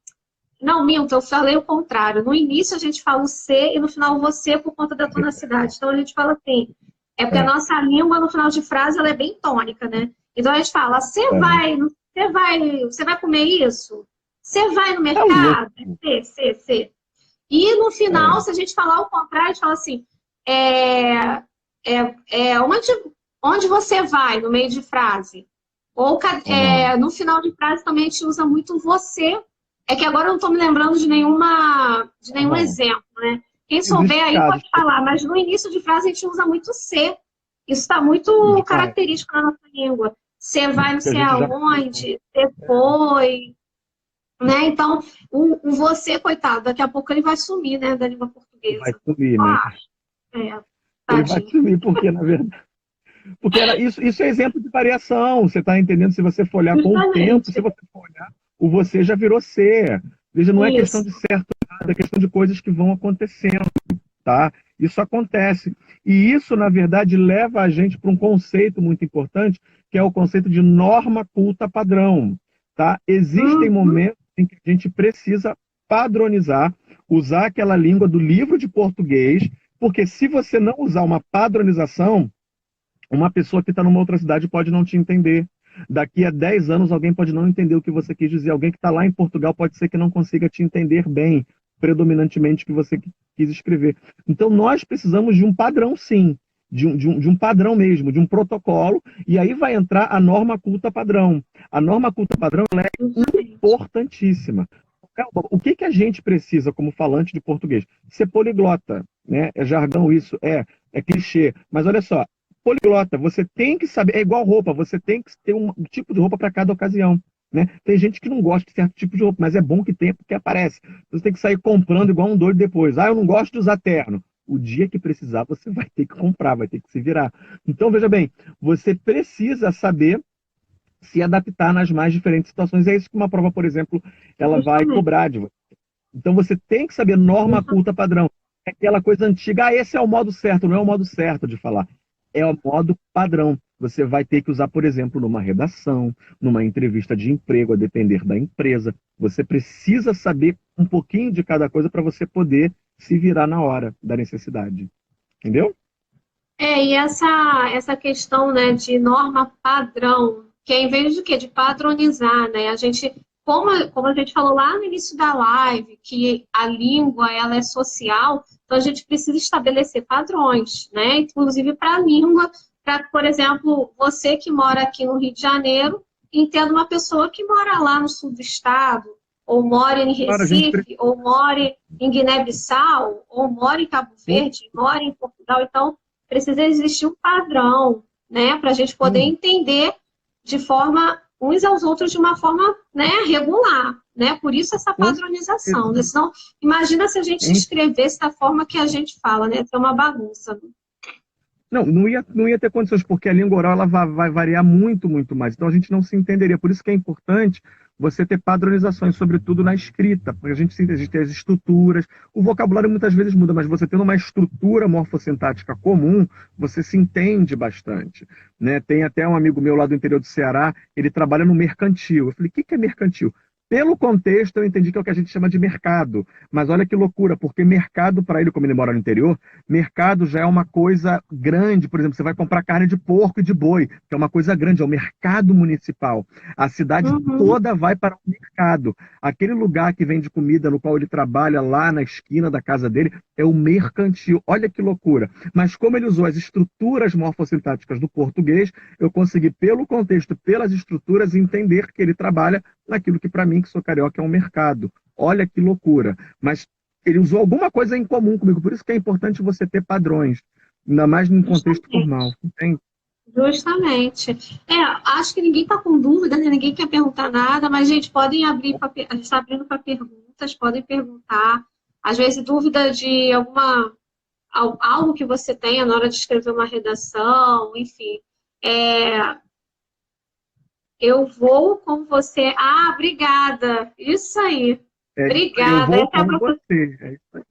A: Não, minto, eu falei o contrário. No início a gente fala o C e no final o você por conta da tonacidade. Então a gente fala assim, é porque a nossa língua no final de frase ela é bem tônica, né? Então a gente fala, você vai comer isso? Você vai no
D: É o
A: mercado?
D: outro.
A: C. E no final, se a gente falar o contrário, a gente fala assim, onde você vai no meio de frase? Ou no final de frase também a gente usa muito você. É que agora eu não estou me lembrando de nenhum exemplo, né? Quem souber
D: Existe
A: aí
D: casos.
A: pode falar, mas no início de frase a gente usa muito ser. Isso está muito
D: Demais.
A: característico na nossa língua. Você vai não
D: Que a
A: sei
D: gente já
A: aonde, você foi, né? Então, o você, coitado, daqui a pouco ele vai sumir, né, da língua
D: vai
A: portuguesa.
D: sumir, né? Ele vai
A: Tadinho.
D: sumir porque, na verdade, porque isso é exemplo de variação. Você está entendendo? Se você for olhar com o tempo, se
A: Justamente.
D: você for olhar, o você já virou ser. Veja, não é questão
A: Isso.
D: de certo ou errado, é questão de coisas que vão acontecendo, tá? Isso acontece. E isso, na verdade, leva a gente para um conceito muito importante, que é o conceito de norma culta padrão, tá? Existem momentos em que a gente precisa padronizar, usar aquela língua do livro de português, porque se você não usar uma padronização, uma pessoa que está numa outra cidade pode não te entender. Daqui a 10 anos, alguém pode não entender o que você quis dizer. Alguém que está lá em Portugal pode ser que não consiga te entender bem, predominantemente, o que você quis escrever. Então, nós precisamos de um padrão, sim. De um padrão mesmo, de um protocolo. E aí vai entrar a norma culta padrão. A norma culta padrão ela é importantíssima. O que a gente precisa como falante de português? Ser poliglota, né? É jargão isso, é clichê. Mas olha só, poliglota, você tem que saber, é igual roupa, você tem que ter um tipo de roupa para cada ocasião, né? Tem gente que não gosta de certo tipo de roupa, mas é bom que tenha porque aparece. Você tem que sair comprando igual um doido depois. Ah, eu não gosto de usar terno. O dia que precisar, você vai ter que comprar, vai ter que se virar. Então, veja bem, você precisa saber se adaptar nas mais diferentes situações. É isso que uma prova, por exemplo, ela vai cobrar de você. Então, você tem que saber norma culta padrão. É aquela coisa antiga, esse é o modo certo, não é o modo certo de falar. É o modo padrão. Você vai ter que usar, por exemplo, numa redação, numa entrevista de emprego, a depender da empresa. Você precisa saber um pouquinho de cada coisa para você poder se virar na hora da necessidade. Entendeu?
A: E essa questão, né, de norma padrão, que é em vez de quê? De padronizar, né? A gente, como a gente falou lá no início da live, que a língua, ela é social, então a gente precisa estabelecer padrões, né? Inclusive para a língua, para, por exemplo, você que mora aqui no Rio de Janeiro, entenda uma pessoa que mora lá no sul do estado, ou mora em
D: Claro, a gente
A: Recife, ou mora em Guiné-Bissau, ou mora em Cabo Verde, mora em Portugal, então precisa existir um padrão, né, para a gente poder entender de forma uns aos outros de uma forma, né, regular, né? Por isso essa padronização, né? Senão, imagina se a gente escrevesse da forma que a gente fala, né? É uma bagunça.
D: Não ia ter condições, porque a língua oral ela vai variar muito, muito mais. Então a gente não se entenderia. Por isso que é importante você ter padronizações, sobretudo na escrita, porque a gente tem as estruturas. O vocabulário muitas vezes muda, mas você tendo uma estrutura morfossintática comum, você se entende bastante. Né? Tem até um amigo meu lá do interior do Ceará, ele trabalha no mercantil. Eu falei, o que é mercantil? Pelo contexto, eu entendi que é o que a gente chama de mercado. Mas olha que loucura, porque mercado, para ele, como ele mora no interior, mercado já é uma coisa grande. Por exemplo, você vai comprar carne de porco e de boi, que é uma coisa grande, é o mercado municipal. A cidade toda vai para o mercado. Aquele lugar que vende comida, no qual ele trabalha lá na esquina da casa dele, é o mercantil. Olha que loucura. Mas como ele usou as estruturas morfossintáticas do português, eu consegui, pelo contexto, pelas estruturas, entender que ele trabalha naquilo que, para mim, que sou carioca, é um mercado. Olha que loucura. Mas ele usou alguma coisa em comum comigo. Por isso que é importante você ter padrões, ainda mais num contexto formal. Entende?
A: Justamente. Acho que ninguém está com dúvida, né? Ninguém quer perguntar nada, mas, gente, podem abrir, a gente está abrindo para perguntas, podem perguntar. Às vezes, dúvida de algo que você tenha na hora de escrever uma redação, enfim. Eu vou com você. Ah, obrigada. Isso aí.
D: Eu
A: Obrigada.
D: vou
A: Essa é a
D: com
A: professora.
D: você. É isso aí.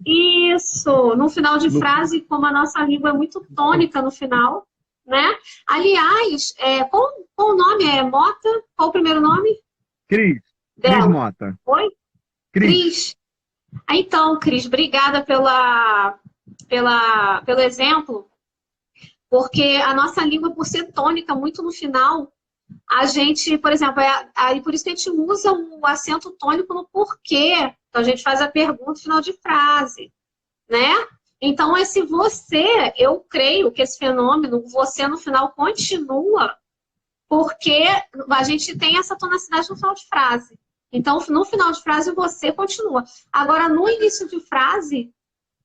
A: Isso. No final de
D: No-
A: frase, como a nossa língua é muito tônica no final, né? Aliás, qual o nome? É Mota? Qual o primeiro nome
D: Cris
A: dela?
D: Mota.
A: Oi?
D: Cris.
A: Cris. Então, Cris, obrigada pelo exemplo, porque a nossa língua, por ser tônica muito no final, a gente, por exemplo, aí por isso que a gente usa o acento tônico no porquê. Então, a gente faz a pergunta no final de frase, né? Então, esse você, eu creio que esse fenômeno, você no final continua, porque a gente tem essa tonacidade no final de frase. Então, no final de frase, você continua. Agora, no início de frase,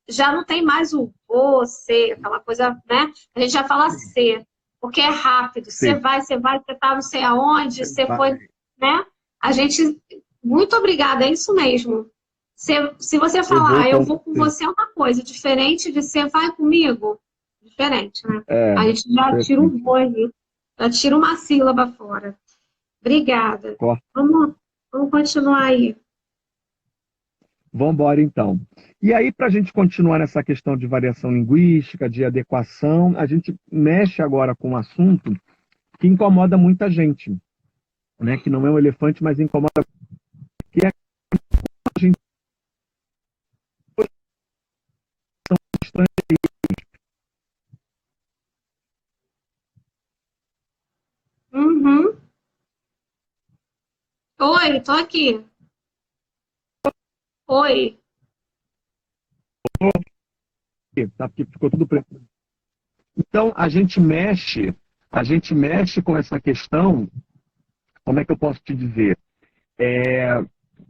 A: já não tem mais o você, aquela coisa, né? A gente já fala ser, porque é rápido. Você
D: Sim.
A: vai, você tá não sei aonde, você
D: Vai.
A: foi, né? A gente, muito obrigada, é isso mesmo. Se você falar, eu vou com você, é uma coisa, diferente de você vai comigo, diferente, né? A gente já tira um voo ali, já tira uma sílaba fora. Obrigada.
D: Corta.
A: Vamos continuar aí.
D: Vamos embora, então. E aí, para a gente continuar nessa questão de variação linguística, de adequação, a gente mexe agora com um assunto que incomoda muita gente, né? Que não é um elefante, mas incomoda, que é a gente estranha.
A: Uhum. Oi, tô aqui. Oi.
D: Tá? Porque ficou tudo preto. Então, a gente mexe com essa questão, como é que eu posso te dizer?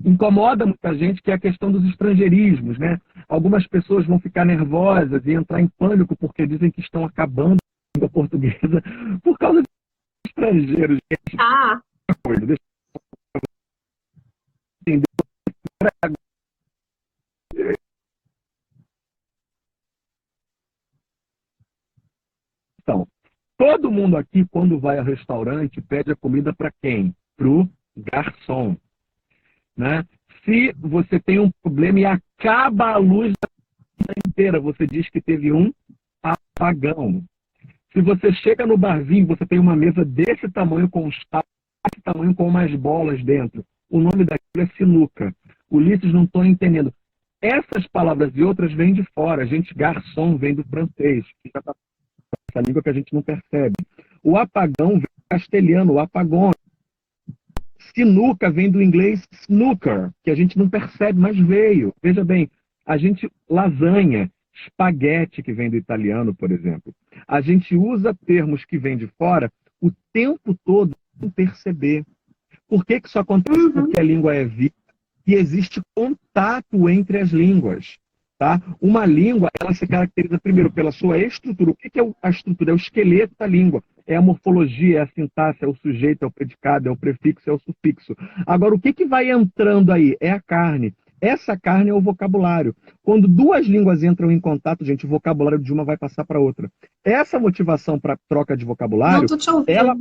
D: Incomoda muita gente, que é a questão dos estrangeirismos, né? Algumas pessoas vão ficar nervosas e entrar em pânico porque dizem que estão acabando com a língua portuguesa por causa de estrangeiros.
A: Ah,
D: Coisa, deixa eu entender. Então, todo mundo aqui, quando vai ao restaurante, pede a comida para quem? Pro garçom, né? Se você tem um problema e acaba a luz da vida inteira, você diz que teve um apagão. Se você chega no barzinho, você tem uma mesa desse tamanho com uns tacos, desse tamanho com umas bolas dentro. O nome daquilo é sinuca. Ulisses, não estou entendendo. Essas palavras e outras vêm de fora. Gente, garçom vem do francês, que já está essa língua que a gente não percebe. O apagão vem do castelhano, o apagão. Sinuca vem do inglês snooker, que a gente não percebe, mas veio. Veja bem, a gente, lasanha, espaguete, que vem do italiano, por exemplo. A gente usa termos que vêm de fora o tempo todo sem perceber. Por que isso acontece? Porque a língua é viva e existe contato entre as línguas. Tá? Uma língua, ela se caracteriza primeiro pela sua estrutura. O que é a estrutura? É o esqueleto da língua. É a morfologia, é a sintaxe, é o sujeito, é o predicado, é o prefixo, é o sufixo. Agora, o que vai entrando aí? É a carne. Essa carne é o vocabulário. Quando duas línguas entram em contato, gente, o vocabulário de uma vai passar para outra. Essa motivação para troca de vocabulário,
A: não tô te ouvindo.
D: ela...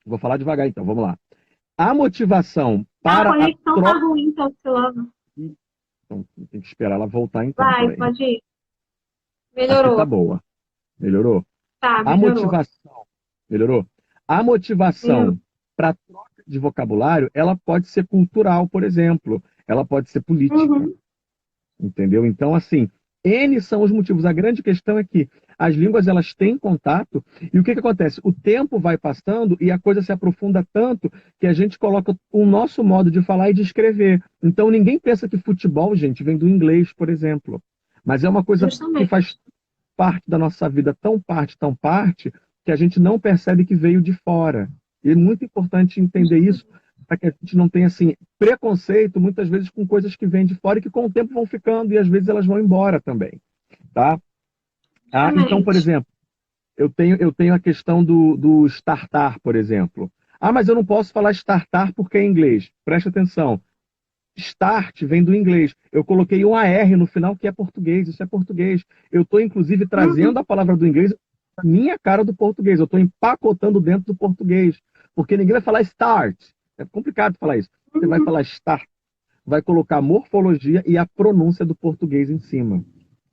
D: Vou falar devagar então, vamos lá. A motivação para
A: a conexão
D: troca...
A: tá ruim, tá oscilando.
D: Então, tem que esperar ela voltar então.
A: Vai,
D: peraí.
A: pode ir.
D: Aqui
A: Melhorou.
D: tá boa. Melhorou?
A: Tá,
D: A
A: melhorou.
D: motivação... Melhorou? A motivação para troca de vocabulário, ela pode ser cultural, por exemplo. Ela pode ser política.
A: Uhum.
D: Entendeu? Então, assim, N são os motivos. A grande questão é que as línguas, elas têm contato, e o que acontece? O tempo vai passando e a coisa se aprofunda tanto que a gente coloca o nosso modo de falar e de escrever. Então, ninguém pensa que futebol, gente, vem do inglês, por exemplo. Mas é uma coisa
A: Justamente.
D: que faz parte da nossa vida, tão parte, que a gente não percebe que veio de fora. E é muito importante entender isso, para que a gente não tenha, assim, preconceito, muitas vezes, com coisas que vêm de fora e que com o tempo vão ficando, e às vezes elas vão embora também, tá? Então, por exemplo, eu tenho a questão do startar, por exemplo. Mas eu não posso falar startar porque é inglês. Preste atenção. Start vem do inglês. Eu coloquei um AR no final, que é português. Isso é português. Eu estou, inclusive, trazendo a palavra do inglês para a minha cara do português. Eu estou empacotando dentro do português. Porque ninguém vai falar start. É complicado falar isso. Você vai falar start, vai colocar a morfologia e a pronúncia do português em cima,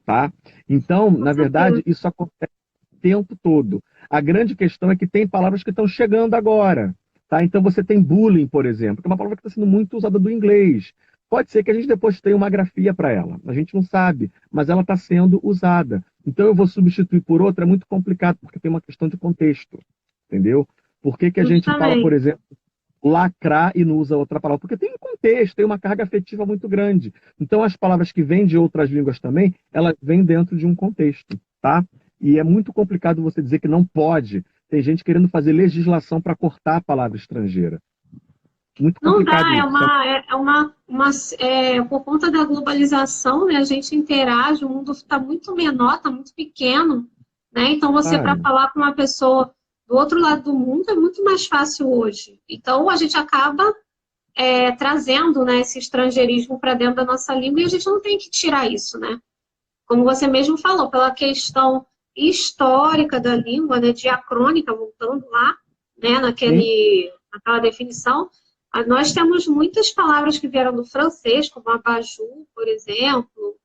D: tá? Então, na verdade, isso acontece o tempo todo. A grande questão é que tem palavras que estão chegando agora, tá? Então você tem bullying, por exemplo, que é uma palavra que está sendo muito usada do inglês. Pode ser que a gente depois tenha uma grafia para ela. A gente não sabe, mas ela está sendo usada. Então eu vou substituir por outra, é muito complicado, porque tem uma questão de contexto, entendeu? Por que que a gente fala, por exemplo, lacrar e não usa outra palavra? Porque tem um contexto, tem uma carga afetiva muito grande. Então as palavras que vêm de outras línguas também, elas vêm dentro de um contexto, tá? E é muito complicado você dizer que não pode. Tem gente querendo fazer legislação para cortar a palavra estrangeira. Muito
A: Não dá,
D: complicado
A: por conta da globalização, né, a gente interage, o mundo está muito menor, está muito pequeno, né? Então você para falar com uma pessoa do outro lado do mundo é muito mais fácil hoje. Então a gente acaba trazendo, né, esse estrangeirismo para dentro da nossa língua e a gente não tem que tirar isso, né? Como você mesmo falou, pela questão histórica da língua, né, diacrônica, voltando lá, né, naquela definição. Nós temos muitas palavras que vieram do francês, como abajur, por exemplo,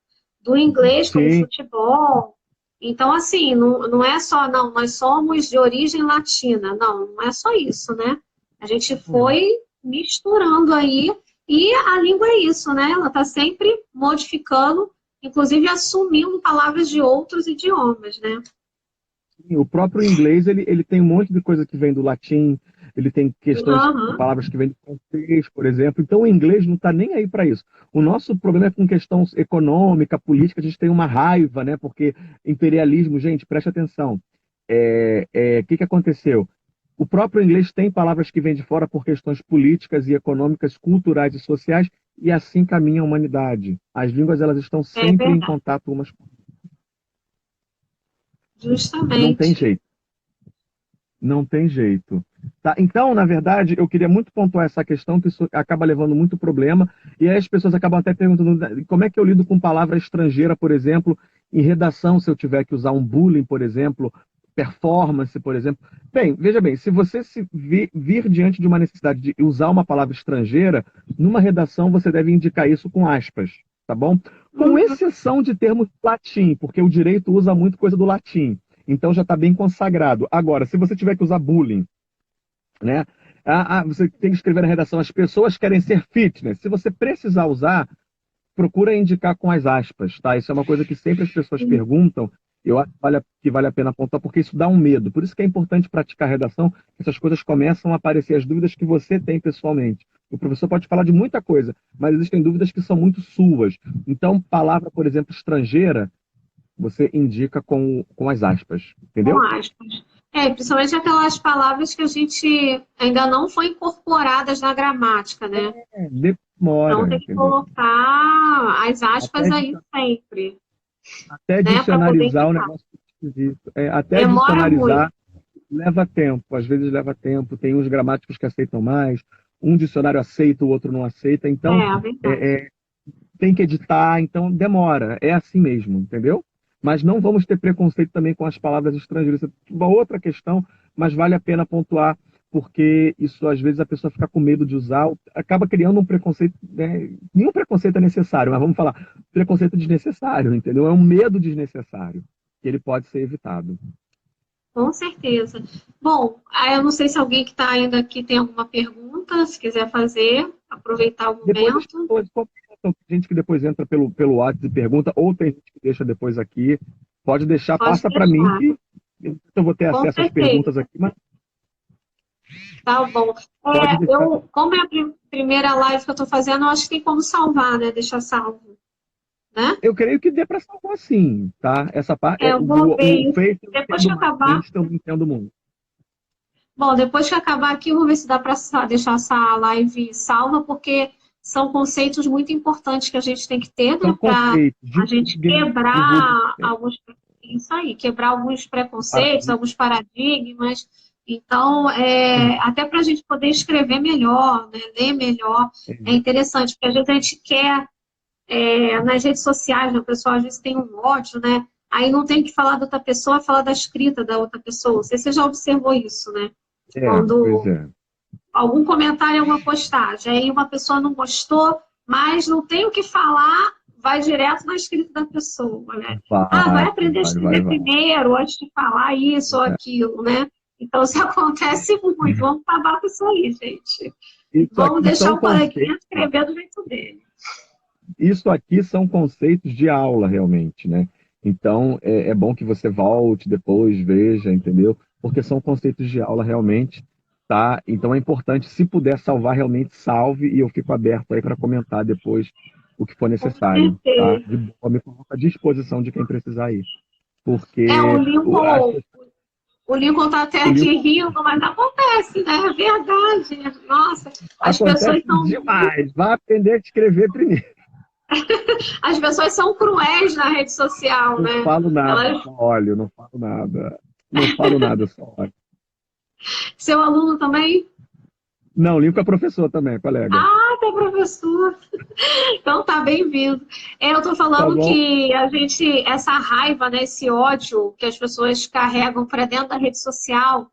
A: do inglês, como futebol. Então, assim, não é só, não, nós somos de origem latina. Não é só isso, né? A gente foi misturando aí, e a língua é isso, né? Ela está sempre modificando, inclusive assumindo palavras de outros idiomas, né?
D: O próprio inglês, ele tem um monte de coisa que vem do latim, ele tem questões, palavras que vêm do francês, por exemplo. Então o inglês não está nem aí para isso. O nosso problema é com questão econômica, política, a gente tem uma raiva, né? Porque imperialismo, gente, preste atenção. Que aconteceu? O próprio inglês tem palavras que vêm de fora por questões políticas e econômicas, culturais e sociais, e assim caminha a humanidade. As línguas, elas estão sempre em contato umas com outras.
A: Justamente.
D: Não tem jeito. Não tem jeito. Tá? Então, na verdade, eu queria muito pontuar essa questão, que isso acaba levando muito problema, e aí as pessoas acabam até perguntando como é que eu lido com palavra estrangeira, por exemplo, em redação, se eu tiver que usar um bullying, por exemplo, performance, por exemplo. Bem, veja bem, se você vir diante de uma necessidade de usar uma palavra estrangeira, numa redação você deve indicar isso com aspas, tá bom? Com exceção de termos latim, porque o direito usa muito coisa do latim. Então já está bem consagrado. Agora, se você tiver que usar bullying, né? Você tem que escrever na redação, as pessoas querem ser fitness. Se você precisar usar, procura indicar com as aspas, tá? Isso é uma coisa que sempre as pessoas perguntam. Eu acho que vale a pena apontar, porque isso dá um medo. Por isso que é importante praticar a redação, que essas coisas começam a aparecer, as dúvidas que você tem pessoalmente. O professor pode falar de muita coisa, mas existem dúvidas que são muito suas. Então, palavra, por exemplo, estrangeira, você indica com as aspas, entendeu?
A: Com aspas. Principalmente aquelas palavras que a gente ainda não foi incorporadas na gramática, né?
D: Demora.
A: Então tem que colocar as aspas aí sempre.
D: Até dicionarizar o negócio esquisito. Até dicionarizar leva tempo, às vezes leva tempo. Tem uns gramáticos que aceitam mais, um dicionário aceita, o outro não aceita. Então, tem que editar, então demora. É assim mesmo, entendeu? Mas não vamos ter preconceito também com as palavras estrangeiras. Isso é uma outra questão, mas vale a pena pontuar, porque isso, às vezes, a pessoa fica com medo de usar, acaba criando um preconceito, né? Nenhum preconceito é necessário, mas vamos falar, preconceito desnecessário, entendeu? É um medo desnecessário, que ele pode ser evitado.
A: Com certeza. Bom, eu não sei se alguém que está ainda aqui tem alguma pergunta, se quiser fazer, aproveitar o momento.
D: Tem gente que depois entra pelo WhatsApp e pergunta, ou tem gente que deixa depois aqui. Pode deixar, passa para mim, que eu vou ter acesso às perguntas aqui. Mas...
A: Tá bom. Como é a primeira live que eu estou fazendo, eu acho que tem como salvar, né? Deixar salvo. Né?
D: Eu creio que dê para salvar sim, tá? Essa parte
A: eu vou ver isso.
D: Depois que acabar. Entendo muito.
A: Bom, depois que acabar aqui, eu vou ver se dá para deixar essa live salva, porque são conceitos muito importantes que a gente tem que ter, né, para a gente quebrar alguns preconceitos, alguns paradigmas. Então, até para a gente poder escrever melhor, né, ler melhor, é interessante, porque às vezes a gente quer, nas redes sociais, né, o pessoal às vezes tem um ódio, né, aí não tem que falar da outra pessoa, falar da escrita da outra pessoa. Não sei se você já observou isso, né? Quando algum comentário em alguma postagem, aí uma pessoa não gostou, mas não tem o que falar, vai direto na escrita da pessoa, né? Vai aprender a escrever primeiro, antes de falar isso ou aquilo, né? Então, isso acontece muito. Vamos acabar com isso aí, gente. Vamos deixar o coleguinha escrever do jeito dele.
D: Isso aqui são conceitos de aula, realmente, né? Então, é bom que você volte depois, veja, entendeu? Porque são conceitos de aula, realmente, tá? Então, é importante, se puder salvar, realmente salve, e eu fico aberto aí para comentar depois o que for necessário, tá? De boa, me coloco à disposição de quem precisar ir. Porque...
A: O Lincoln tá até aqui rindo, mas acontece, né? É verdade. Nossa, as pessoas são...
D: demais. Vai aprender a escrever primeiro.
A: As pessoas são cruéis na rede social, né?
D: Não falo nada, só olho, não falo nada. Não falo nada, só olho.
A: Seu aluno também?
D: Não, Lincoln é professor também, colega.
A: Ah, tá professor. Então tá bem-vindo. Eu tô falando que a gente, essa raiva, né, esse ódio que as pessoas carregam para dentro da rede social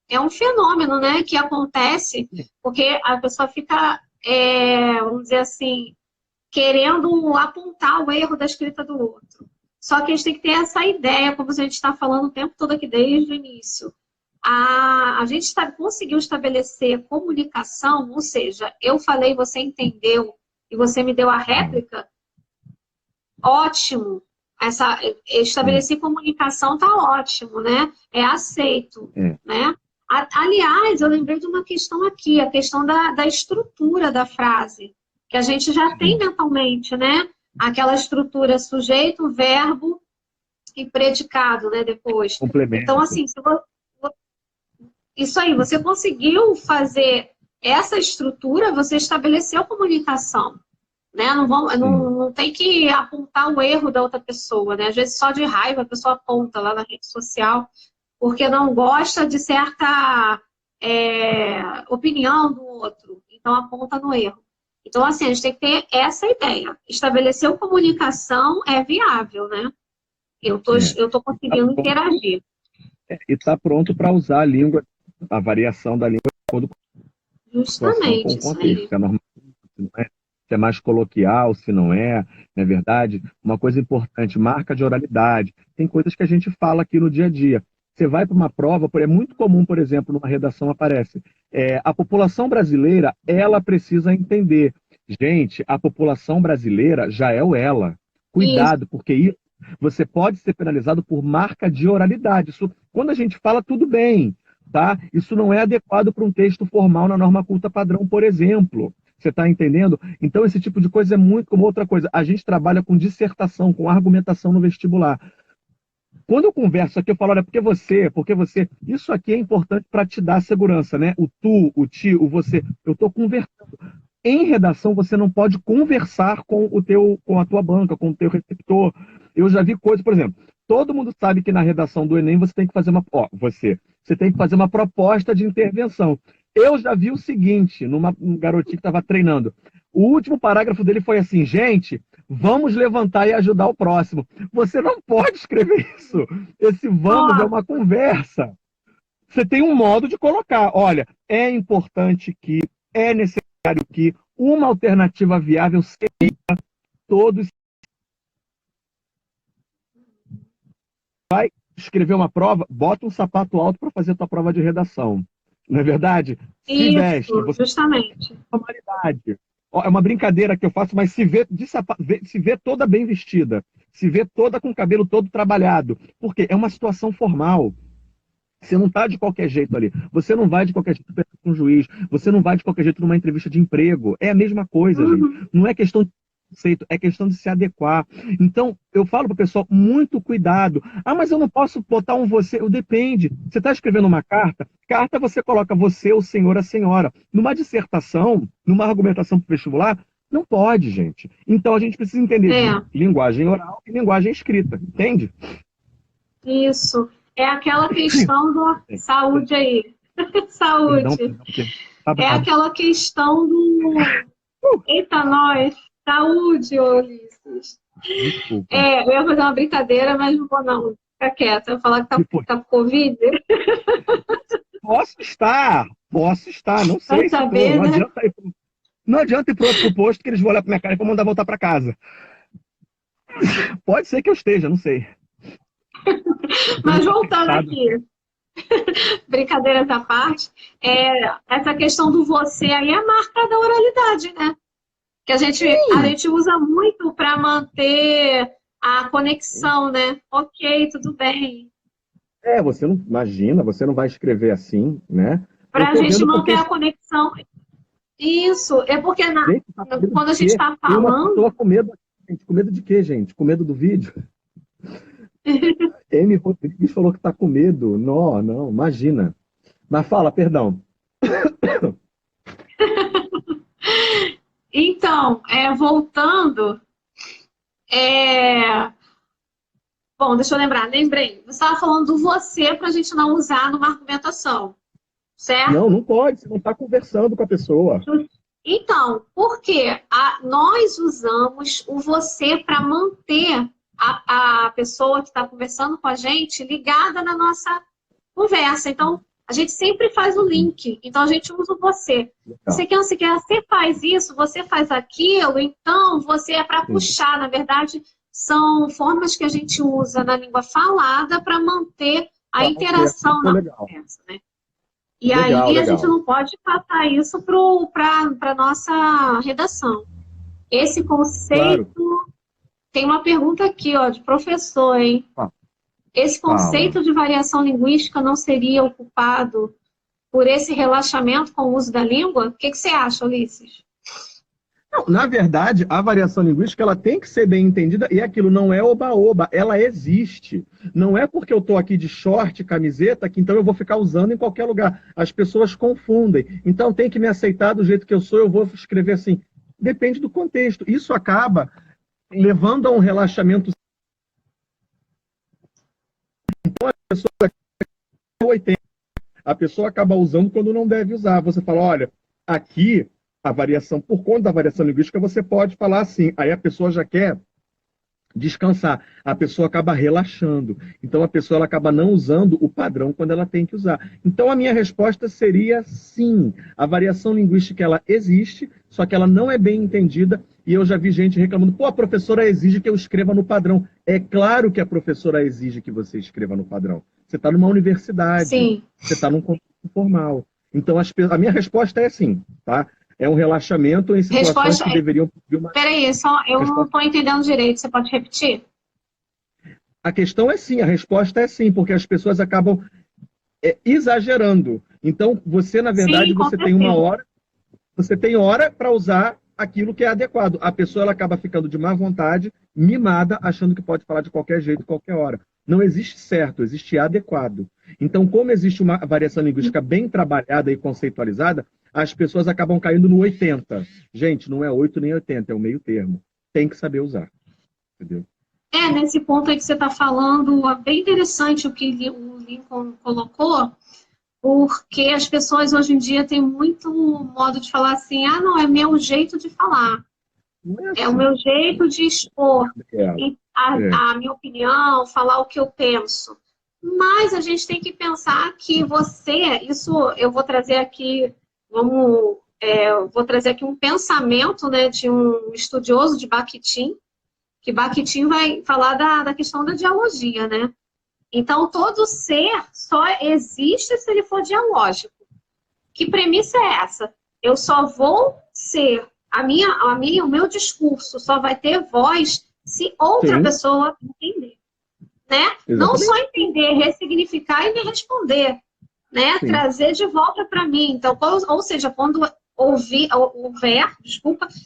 A: é um fenômeno, né, que acontece porque a pessoa fica, vamos dizer assim, querendo apontar o erro da escrita do outro. Só que a gente tem que ter essa ideia, como a gente está falando o tempo todo aqui desde o início. A gente conseguiu estabelecer comunicação, ou seja, eu falei, você entendeu e você me deu a réplica, ótimo. Estabelecer comunicação está ótimo, né? É aceito, né? Aliás, eu lembrei de uma questão aqui, a questão da estrutura da frase, que a gente já tem mentalmente, né? Aquela estrutura sujeito, verbo e predicado, né? Depois.
D: Complemento.
A: Então, assim, isso aí, você conseguiu fazer essa estrutura, você estabeleceu comunicação, né? Não tem que apontar o erro da outra pessoa, né? Às vezes só de raiva a pessoa aponta lá na rede social, porque não gosta de certa opinião do outro, então aponta no erro. Então, assim, a gente tem que ter essa ideia. Estabelecer comunicação é viável, né? Eu tô conseguindo interagir.
D: E está pronto para usar a língua, a variação da língua de acordo com a situação, com o contexto. Se é normal, se não é, se é mais coloquial, se não é verdade? Uma coisa importante, marca de oralidade. Tem coisas que a gente fala aqui no dia a dia. Você vai para uma prova, é muito comum, por exemplo, numa redação aparece, a população brasileira, ela precisa entender. Gente, a população brasileira já é o ela. Cuidado, porque isso você pode ser penalizado por marca de oralidade. Isso, quando a gente fala, tudo bem, tá? Isso não é adequado para um texto formal na norma culta padrão, por exemplo. Você está entendendo? Então, esse tipo de coisa é muito como outra coisa. A gente trabalha com dissertação, com argumentação no vestibular. Quando eu converso aqui, eu falo, olha, porque você... Isso aqui é importante para te dar segurança, né? O tu, o ti, o você. Eu estou conversando. Em redação, você não pode conversar com a tua banca, com o teu receptor. Eu já vi coisas, por exemplo, todo mundo sabe que na redação do Enem você tem que fazer você tem que fazer uma proposta de intervenção. Eu já vi o seguinte, um garotinho que estava treinando. O último parágrafo dele foi assim, gente, vamos levantar e ajudar o próximo. Você não pode escrever isso. Esse vamos é uma conversa. Você tem um modo de colocar. Olha, é importante que, é necessário que uma alternativa viável seria todos. Vai escrever uma prova, bota um sapato alto para fazer a tua prova de redação. Não é verdade? Se veste.
A: Justamente.
D: É uma brincadeira que eu faço, mas se vê toda bem vestida, se vê toda com o cabelo todo trabalhado. Porque é uma situação formal. Você não está de qualquer jeito ali. Você não vai de qualquer jeito com um juiz. Você não vai de qualquer jeito numa entrevista de emprego. É a mesma coisa, gente. Não é questão de conceito, é questão de se adequar. Então, eu falo para o pessoal, muito cuidado. Ah, mas eu não posso botar um você. Depende. Você está escrevendo uma carta, você coloca você, o senhor, a senhora. Numa dissertação, numa argumentação para o vestibular, não pode, gente. Então, a gente precisa entender de linguagem oral e linguagem escrita. Entende?
A: Isso. É aquela questão do... Saúde aí. Saúde. É aquela questão do... Eita, nós. Saúde, Ulisses.
D: Desculpa.
A: Eu ia fazer uma brincadeira, mas não vou não. Fica quieta. Eu vou falar que tá com Covid.
D: Posso estar, não
A: Vai
D: sei se
A: saber,
D: tô,
A: né?
D: não adianta ir pro outro posto que eles vão olhar pra minha cara e vão mandar voltar pra casa. Pode ser que eu esteja, não sei.
A: Mas voltando aqui, brincadeiras à parte, essa questão do você aí é a marca da oralidade, né? Que a gente usa muito para manter a conexão, né? Ok, tudo bem.
D: Você não imagina, você não vai escrever assim, né? Eu
A: Para a
D: tô
A: gente
D: vendo
A: manter
D: porque
A: a conexão. Isso, é porque
D: gente, tá com medo
A: quando
D: de
A: a gente
D: quê?
A: está
D: Tem uma
A: falando,
D: pessoa com medo, gente, com medo de quê, gente? Com medo do vídeo? M. Rodrigues falou que tá com medo. Não, não, imagina. Mas fala, perdão.
A: então, voltando, é, bom, deixa eu lembrar, lembrei. Você estava falando do você para a gente não usar numa argumentação,
D: Não,
A: certo?
D: não pode, você não está conversando com a pessoa.
A: Então, por quê? Nós usamos o você para manter a pessoa que está conversando com a gente ligada na nossa conversa. Então, a gente sempre faz o link. Então, a gente usa o você.
D: Tá.
A: Você faz isso, você faz aquilo, então você é para puxar. Na verdade, são formas que a gente usa na língua falada para manter a interação na conversa, né? E aí a gente não pode passar isso para a nossa redação. Esse conceito...
D: Claro.
A: Tem uma pergunta aqui, ó, de professor, hein? Esse conceito de variação linguística não seria ocupado por esse relaxamento com o uso da língua? O que você acha, Ulisses?
D: Não, na verdade, a variação linguística ela tem que ser bem entendida e aquilo não é oba-oba, ela existe. Não é porque eu estou aqui de short, camiseta, que então eu vou ficar usando em qualquer lugar. As pessoas confundem. Então tem que me aceitar do jeito que eu sou, eu vou escrever assim. Depende do contexto. Isso acaba levando a um relaxamento. Então a pessoa 80, a pessoa acaba usando quando não deve usar. Você fala, olha, aqui a variação, por conta da variação linguística, você pode falar assim. Aí a pessoa já quer descansar. A pessoa acaba relaxando. Então a pessoa ela acaba não usando o padrão quando ela tem que usar. Então a minha resposta seria sim. A variação linguística ela existe, só que ela não é bem entendida. E eu já vi gente reclamando, pô, a professora exige que eu escreva no padrão. É claro que a professora exige que você escreva no padrão. Você está numa universidade,
A: Sim.
D: Você está num contexto formal. Então a minha resposta é sim, tá? É um relaxamento em situações que deveriam pedir uma...
A: Peraí, eu não estou entendendo direito. Você pode repetir?
D: A questão é sim, a resposta é sim, porque as pessoas acabam exagerando. Então, você, na verdade,
A: Sim,
D: você tem uma hora, você tem hora para usar aquilo que é adequado. A pessoa ela acaba ficando de má vontade, mimada, achando que pode falar de qualquer jeito, qualquer hora. Não existe certo, existe adequado. Então, como existe uma variação linguística bem trabalhada e conceitualizada, as pessoas acabam caindo no 80. Gente, não é 8 nem 80, é o meio termo. Tem que saber usar. Entendeu?
A: Nesse ponto aí que você está falando, é bem interessante o que o Lincoln colocou, porque as pessoas hoje em dia têm muito modo de falar assim, não, é meu jeito de falar. É o meu jeito de expor a minha opinião, falar o que eu penso. Mas a gente tem que pensar que isso eu vou trazer aqui, vou trazer aqui um pensamento, né, de um estudioso de Bakhtin, que Bakhtin vai falar da questão da dialogia, né? Então, todo ser só existe se ele for dialógico. Que premissa é essa? Eu só vou ser, o meu discurso só vai ter voz se outra pessoa entender. Né? Não só entender, ressignificar e me responder. Né? Trazer de volta para mim. Então, ou seja, quando houver,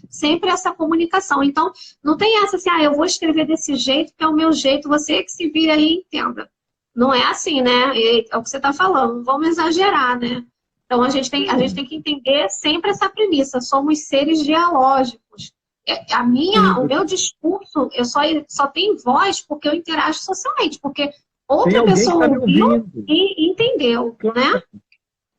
A: sempre essa comunicação. Então, não tem essa assim, eu vou escrever desse jeito, que é o meu jeito, você que se vira aí e entenda. Não é assim, né? É o que você está falando, não vamos exagerar, né? Então, a gente tem que entender sempre essa premissa, somos seres dialógicos. O meu discurso, eu só tenho voz porque eu interajo socialmente, porque outra pessoa ouviu e entendeu, né?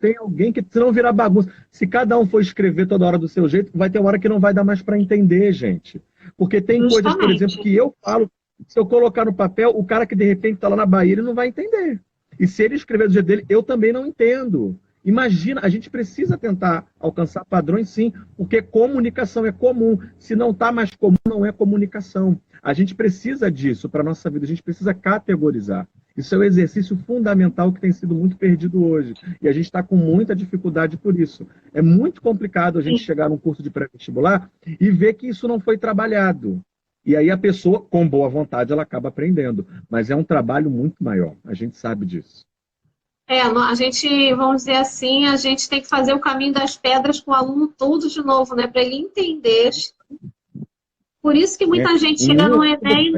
D: Tem alguém que, se não virar bagunça, se cada um for escrever toda hora do seu jeito, vai ter uma hora que não vai dar mais para entender, gente. Porque tem coisas, por exemplo, que eu falo, se eu colocar no papel, o cara que de repente está lá na Bahia, ele não vai entender. E se ele escrever do jeito dele, eu também não entendo. Imagina, a gente precisa tentar alcançar padrões, sim, porque comunicação é comum. Se não está mais comum, não é comunicação. A gente precisa disso para a nossa vida, a gente precisa categorizar. Isso é um exercício fundamental que tem sido muito perdido hoje. E a gente está com muita dificuldade por isso. É muito complicado a gente chegar num curso de pré-vestibular e ver que isso não foi trabalhado. E aí a pessoa, com boa vontade, ela acaba aprendendo. Mas é um trabalho muito maior, a gente sabe disso.
A: A gente, vamos dizer assim, a gente tem que fazer o caminho das pedras com o aluno todo de novo, né? Para ele entender. Por isso que muita gente chega no Enem,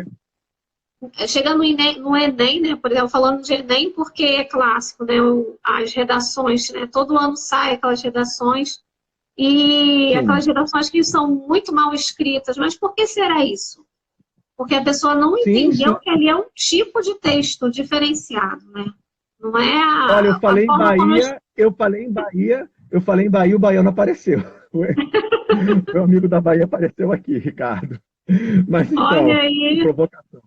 A: no Enem, né? Por exemplo, falando de Enem, porque é clássico, né? As redações, né? Todo ano sai aquelas redações, e
D: Sim.
A: aquelas redações que são muito mal escritas. Mas por que será isso? Porque a pessoa não entendeu que ali é um tipo de texto diferenciado, né? Não é a...
D: Olha, eu falei em Bahia, o baiano apareceu. Meu amigo da Bahia apareceu aqui, Ricardo. Mas então,
A: Olha aí.
D: provocação.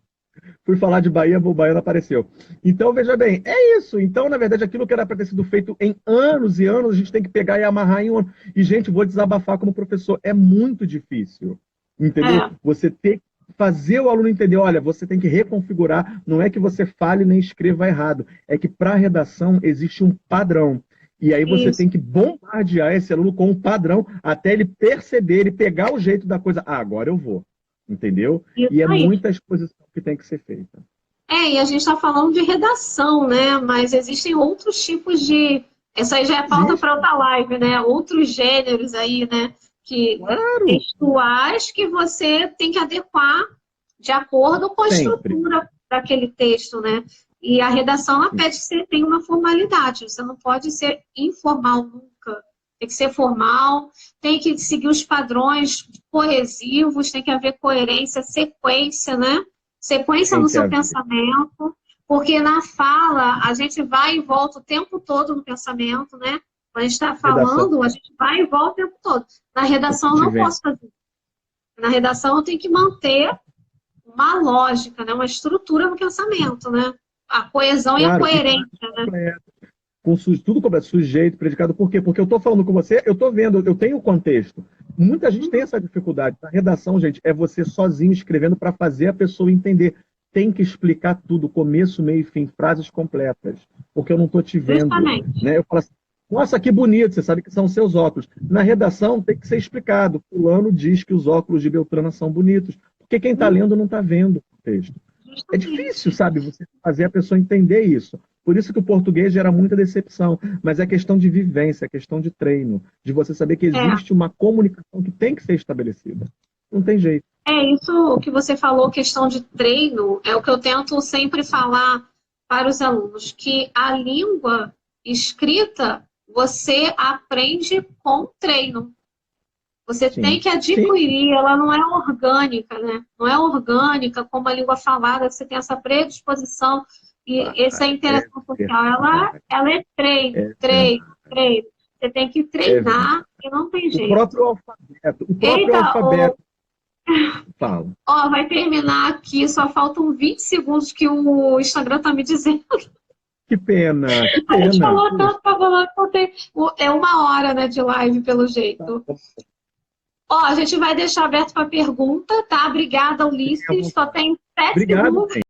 D: Fui falar de Bahia, o baiano apareceu. Então, veja bem, é isso. Então, na verdade, aquilo que era para ter sido feito em anos e anos, a gente tem que pegar e amarrar em um ano. E, gente, vou desabafar como professor. É muito difícil. Entendeu? Você tem fazer o aluno entender, olha, você tem que reconfigurar, não é que você fale nem escreva errado, é que para a redação existe um padrão. E aí você tem que bombardear esse aluno com um padrão até ele perceber, ele pegar o jeito da coisa. Ah, agora eu vou. Entendeu? E é muita exposição que tem que ser feita.
A: E a gente está falando de redação, né? Mas existem outros tipos de... Essa aí já é pauta para outra live, né? Outros gêneros aí, né? Textuais que você tem que adequar de acordo com a estrutura daquele texto, né? E a redação, ela pede que você tenha uma formalidade. Você não pode ser informal nunca. Tem que ser formal, tem que seguir os padrões coesivos, tem que haver coerência, sequência, né? Sequência no seu pensamento, porque na fala a gente vai e volta o tempo todo no pensamento, né? Quando a gente está falando, a gente vai e volta o tempo todo. Na redação eu não posso fazer. Na redação eu tenho que manter uma lógica, né? Uma estrutura no pensamento, né? A coesão e a coerência, né?
D: Com tudo completo, sujeito, predicado. Por quê? Porque eu estou falando com você, eu estou vendo, eu tenho o contexto. Muita gente tem essa dificuldade. Na redação, gente, é você sozinho escrevendo para fazer a pessoa entender. Tem que explicar tudo, começo, meio e fim, frases completas. Porque eu não estou te vendo. Né? Eu falo assim, nossa, que bonito, você sabe que são seus óculos. Na redação tem que ser explicado. Fulano diz que os óculos de Beltrana são bonitos. Porque quem está lendo não está vendo o texto. É difícil, sabe, você fazer a pessoa entender isso. Por isso que o português gera muita decepção. Mas é questão de vivência, é questão de treino. De você saber que existe uma comunicação que tem que ser estabelecida. Não tem jeito.
A: Isso que você falou, questão de treino, é o que eu tento sempre falar para os alunos. Que a língua escrita, você aprende com treino. Você tem que adquirir, ela não é orgânica, né? Não é orgânica como a língua falada, você tem essa predisposição e essa interação social. Ela é treino. Você tem que treinar e não tem jeito.
D: O próprio alfabeto. Fala.
A: Vai terminar aqui, só faltam 20 segundos que o Instagram está me dizendo.
D: Que pena, que pena.
A: A gente falou tanto para falar que é 1 hora, né, de live, pelo jeito. A gente vai deixar aberto para pergunta, tá? Obrigada, Ulisses. Só tem 7 segundos.